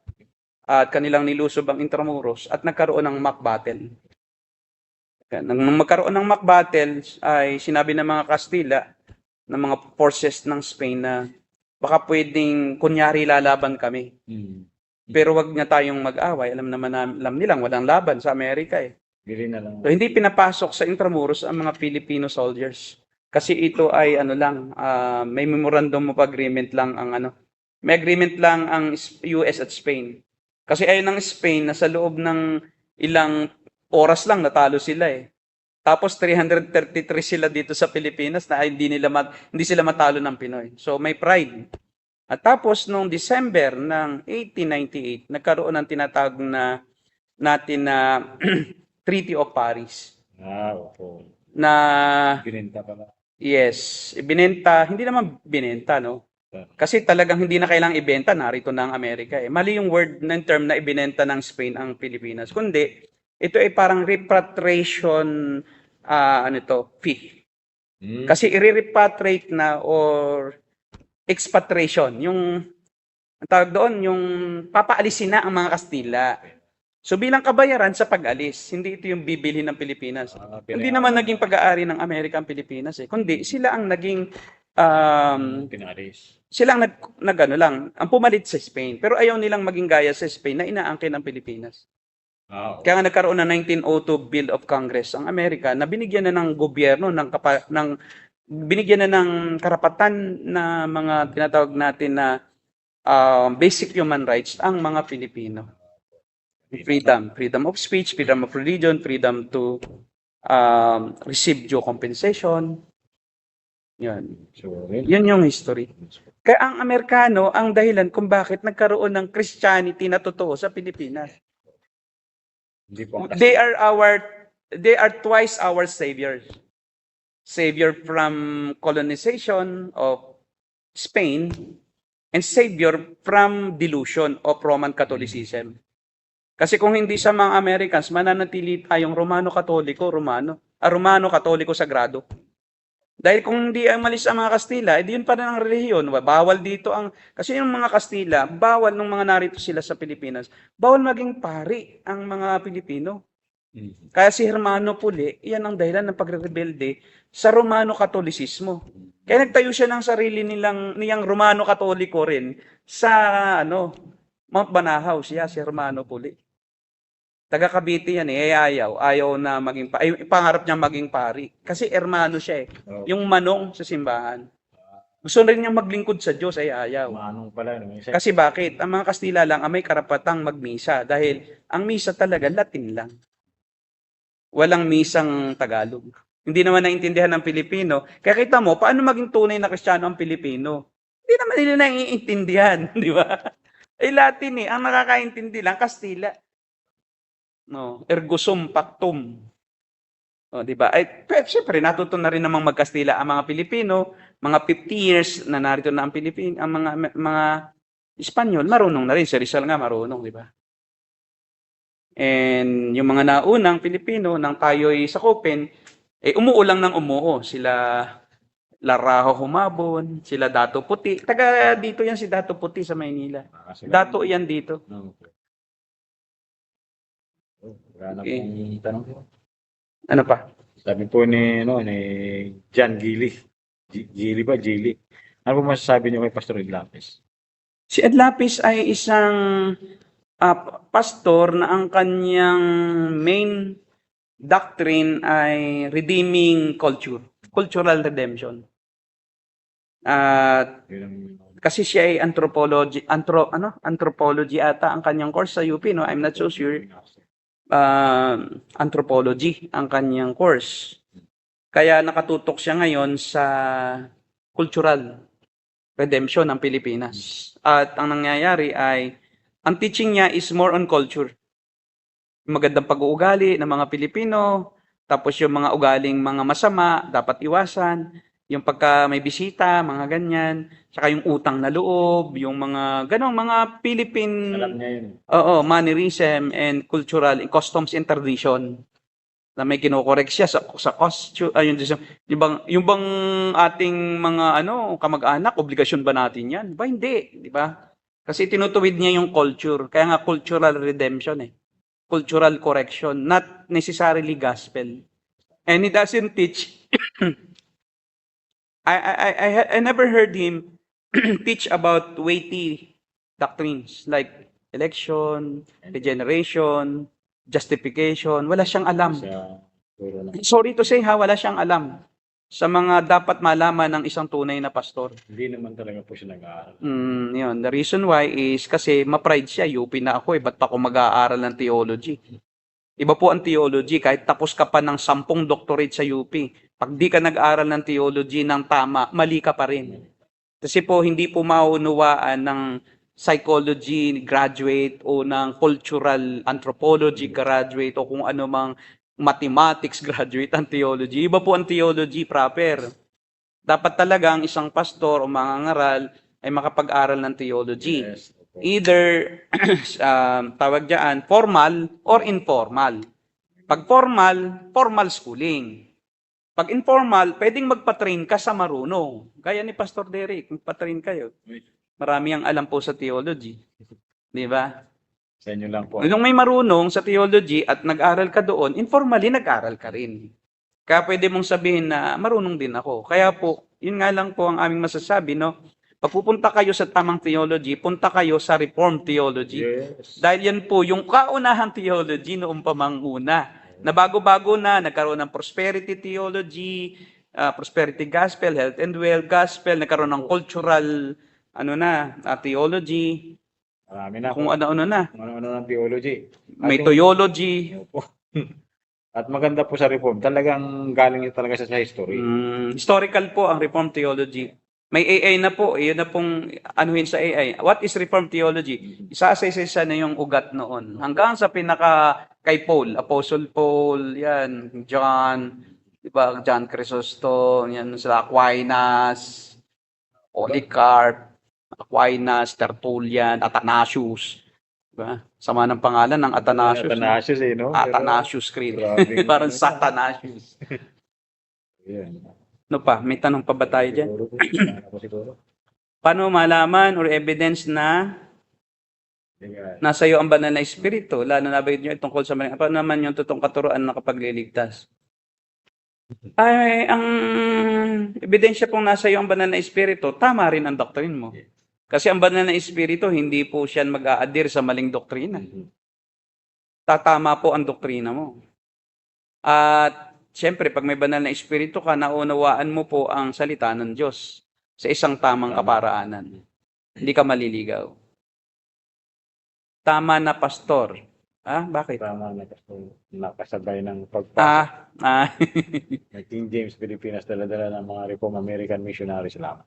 at kanilang nilusob ang Intramuros at nagkaroon ng mock battle. Nang magkaroon ng mock battle ay sinabi ng mga Kastila, ng mga forces ng Spain na baka pwedeng kunyari lalaban kami. Pero wag na tayong mag-away. Alam nilang walang laban sa Amerika eh. So, hindi pinapasok sa Intramuros ang mga Filipino soldiers. Kasi ito ay may memorandum of agreement lang may agreement lang ang US at Spain. Kasi ayon ng Spain na sa loob ng ilang oras lang natalo sila eh. Tapos 333 sila dito sa Pilipinas na hindi sila matalo ng Pinoy. So may pride. At tapos noong December ng 1898, nagkaroon ng tinatawag na Treaty of Paris. Opo. Na Binenta pala. yes, ibinenta, hindi naman binenta, no? Kasi talagang hindi na kailangang ibenta, narito na ang Amerika eh. Mali yung word ng term na ibinenta ng Spain ang Pilipinas. Kundi, ito ay parang repatriation fee. Kasi i-repatriate na or expatriation, yung ang tawag doon, yung papaalisin na ang mga Kastila. So bilang kabayaran sa pag-alis, hindi ito yung bibilhin ng Pilipinas. Hindi naman naging pag-aari ng Amerika ang Pilipinas eh, kundi sila ang naging pinalis. Sila ang ang pumalit sa Spain. Pero ayaw nilang maging gaya sa Spain na inaangkin ng Pilipinas. Kaya nga nagkaroon ng 1902 Bill of Congress ang Amerika na binigyan na ng gobyerno binigyan na ng karapatan na mga tinatawag natin na basic human rights ang mga Pilipino. Freedom of speech, freedom of religion, freedom to receive due compensation. Yan. Yun yung history. Kaya ang Amerikano ang dahilan kung bakit nagkaroon ng Christianity na totoo sa Pilipinas. They are twice our saviors. Savior from colonization of Spain and savior from delusion of Roman Catholicism. Kasi kung hindi sa mga Americans, mananatili tayong Romano-Katoliko Sagrado. Dahil kung hindi umalis ang mga Kastila, edi yun pa rin ang relihiyon. Bawal dito kasi yung mga Kastila, bawal nung mga narito sila sa Pilipinas, bawal maging pari ang mga Pilipino. Kaya si Hermano Puli, iyan ang dahilan ng pagrebelde sa Romano-Katolisismo. Kaya nagtayo siya ng sarili niyang Romano-Katoliko rin sa Mount Banahaw siya, si Hermano Puli. Taga Cavite yan ayaw na maging pangarap niya maging pari. Kasi hermano siya yung manong sa simbahan. Gusto rin niya maglingkod sa Diyos ayaw. Manong pala. No? Kasi bakit? Ang mga Kastila lang ang may karapatang magmisa dahil ang misa talaga Latin lang. Walang misang Tagalog. Hindi naman naintindihan ng Pilipino. Kaya kita mo, paano maging tunay na Kristiyano ang Pilipino? Hindi naman nila naiintindihan, di ba? Latin ang nakakaintindi lang, Kastila. No, ergo sum pactum. Di ba? Siyempre, natuto na rin namang magkastila ang mga Pilipino, mga 50 years na narito na ang Pilipino, ang mga Espanyol, marunong na rin. Si Rizal nga marunong, di ba? And yung mga naunang Pilipino, nang tayo'y sakupin, umuulang ng umuo. Sila Laraho Humabon, sila Dato Puti. Taga dito yan si Dato Puti sa Maynila. Dato yan dito. Wala na Okay. pong tanong ko. Ano pa? Sabi po ni John Gili. Gili ba? Gili. Ano po masasabi niyo kay Pastor Iglapis? Si Ed Lapis ay isang pastor na ang kanyang main doctrine ay redeeming culture, cultural redemption. Kasi siya ay anthropology ata ang kanyang course sa UP, no? I'm not so sure. Anthropology ang kanyang course. Kaya nakatutok siya ngayon sa cultural redemption ng Pilipinas. At ang nangyayari ay, ang teaching niya is more on culture. Magandang pag-uugali ng mga Pilipino, tapos yung mga ugaling mga masama, dapat iwasan. Yung pagka may bisita, mga ganyan. Saka yung utang na loob, yung mga mga Philippine Alam niya yun. mannerism and cultural customs and tradition na may kinokorek siya sa costume, yung bang ating mga kamag-anak, obligasyon ba natin yan? Ba hindi, di ba? Kasi tinutuwid niya yung culture, kaya nga cultural redemption cultural correction, not necessarily gospel. And he doesn't teach I never heard him teach about weighty doctrines like election, regeneration, justification. Wala siyang alam. Sorry to say wala siyang alam sa mga dapat malaman ng isang tunay na pastor. Hindi naman talaga po siya nag-aaral. Yun. The reason why is kasi ma-pride siya. UP na ako ba't pa ako mag-aaral ng theology? Iba po ang theology, kahit tapos ka pa ng 10 doctorate sa UP. Pag di ka nag-aral ng theology ng tama, mali ka pa rin. Kasi po, hindi po maunawaan ng psychology graduate o ng cultural anthropology graduate o kung ano mang mathematics graduate ang theology. Iba po ang theology proper. Dapat talaga ang isang pastor o mangangaral ay makapag-aral ng theology. Yes. Either tawag diyan formal or informal. Pag formal schooling. Pag informal, pwedeng magpa-train ka sa marunong. Gaya ni Pastor Derek, magpa-train kayo. Marami ang alam po sa theology. Di ba? Sa inyo lang po. Nung may marunong sa theology at nag-aral ka doon, informally nag-aral ka rin. Kaya pwede mong sabihin na marunong din ako. Kaya po, yun nga lang po ang aming masasabi, no? Pag pupunta kayo sa tamang theology, punta kayo sa Reformed theology. Yes. Dahil yan po, yung kaunahang theology noong pamanguna. Na bago-bago na, nagkaroon ng prosperity theology, prosperity gospel, health and wealth gospel, nagkaroon ng cultural theology, Marami na. kung ano-ano na. Kung ano-ano ng theology. May theology. At maganda po sa Reform, talagang galing talaga sa history. Historical po ang Reformed theology. May AI na po, yun na pong anuhin sa AI. What is Reformed theology? Isa-isa na yung ugat noon. Hanggang sa kay Paul, Apostle Paul, yan, John, diba, John Chrysostom, yan, sila Aquinas, Polycarp, Aquinas, Tertullian, Athanasius. Diba? Sama ng pangalan ng Athanasius. Athanasius eh, no? Athanasius Creed. Grabe. Parang Satanasius. Yan. Ano pa? May tanong pa ba tayo dyan? Siguro. Paano malaman or evidence na Yan. nasa iyo ang banal na espiritu? Lalo na ba nyo tungkol sa mga, paano naman yung totoong katuruan na kapagliligtas? Ay, ang ebidensya pong nasa iyo ang banal na espiritu, tama rin ang doktrin mo. Kasi ang banal na espiritu, hindi po siya mag-aadir sa maling doktrina. Tatama po ang doktrina mo. At siyempre, pag may banal na espiritu ka, naunawaan mo po ang salita ng Diyos sa isang tamang kaparaanan. Hindi ka maliligaw. Tama na pastor. Bakit? Tama na kasi nakasabay ng pagpasok ng King James Pilipinas, dala-dala ng mga Reform American missionaries lamang.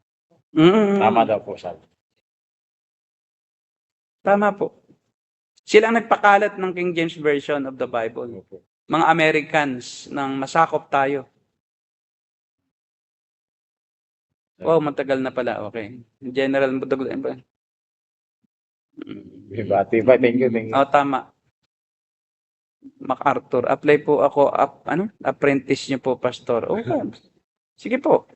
Tama daw po, sabi. Tama po. Sila ang nagpakalat ng King James Version of the Bible. Opo. Mga Americans nang masakop tayo. Oh, matagal na pala. Okay. General Budog. Bati pa, thank you. Oh, tama. MacArthur. Apply po ako. Apprentice niyo po, Pastor. Okay. Sige po.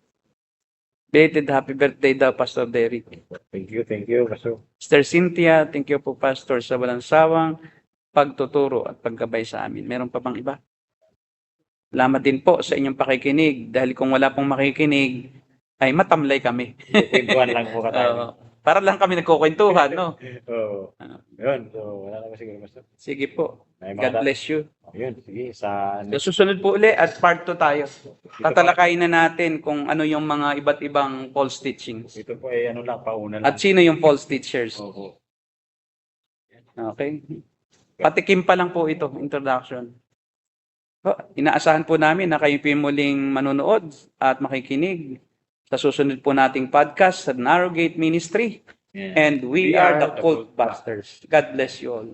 Belated happy birthday daw, Pastor Derek. Thank you, Pastor. Sister Cynthia, thank you po, Pastor, sa walang sawang pagtuturo at paggabay sa amin. Meron pa bang iba? Salamat din po sa inyong pakikinig. Dahil kung wala pong makikinig, ay matamlay kami. Kwentuhan lang po ka tayo. Para lang kami nagkukwentuhan, no? Oo. Yun. So, wala naman siguro, Pastor. Sige po. May God bless you. Yun, sige. So, susunod po uli at part 2 tayo. Tatalakayin na natin kung ano yung mga iba't ibang false teachings. Ito po ay pauna lang. At sino yung false teachers. Oo. Okay? Patikim pa lang po ito, introduction. Inaasahan po namin na kayo po yung muling manonood at makikinig sa susunod po nating podcast sa Narrow Gate Ministry. Yeah. And we are the Cult Busters. God bless you all.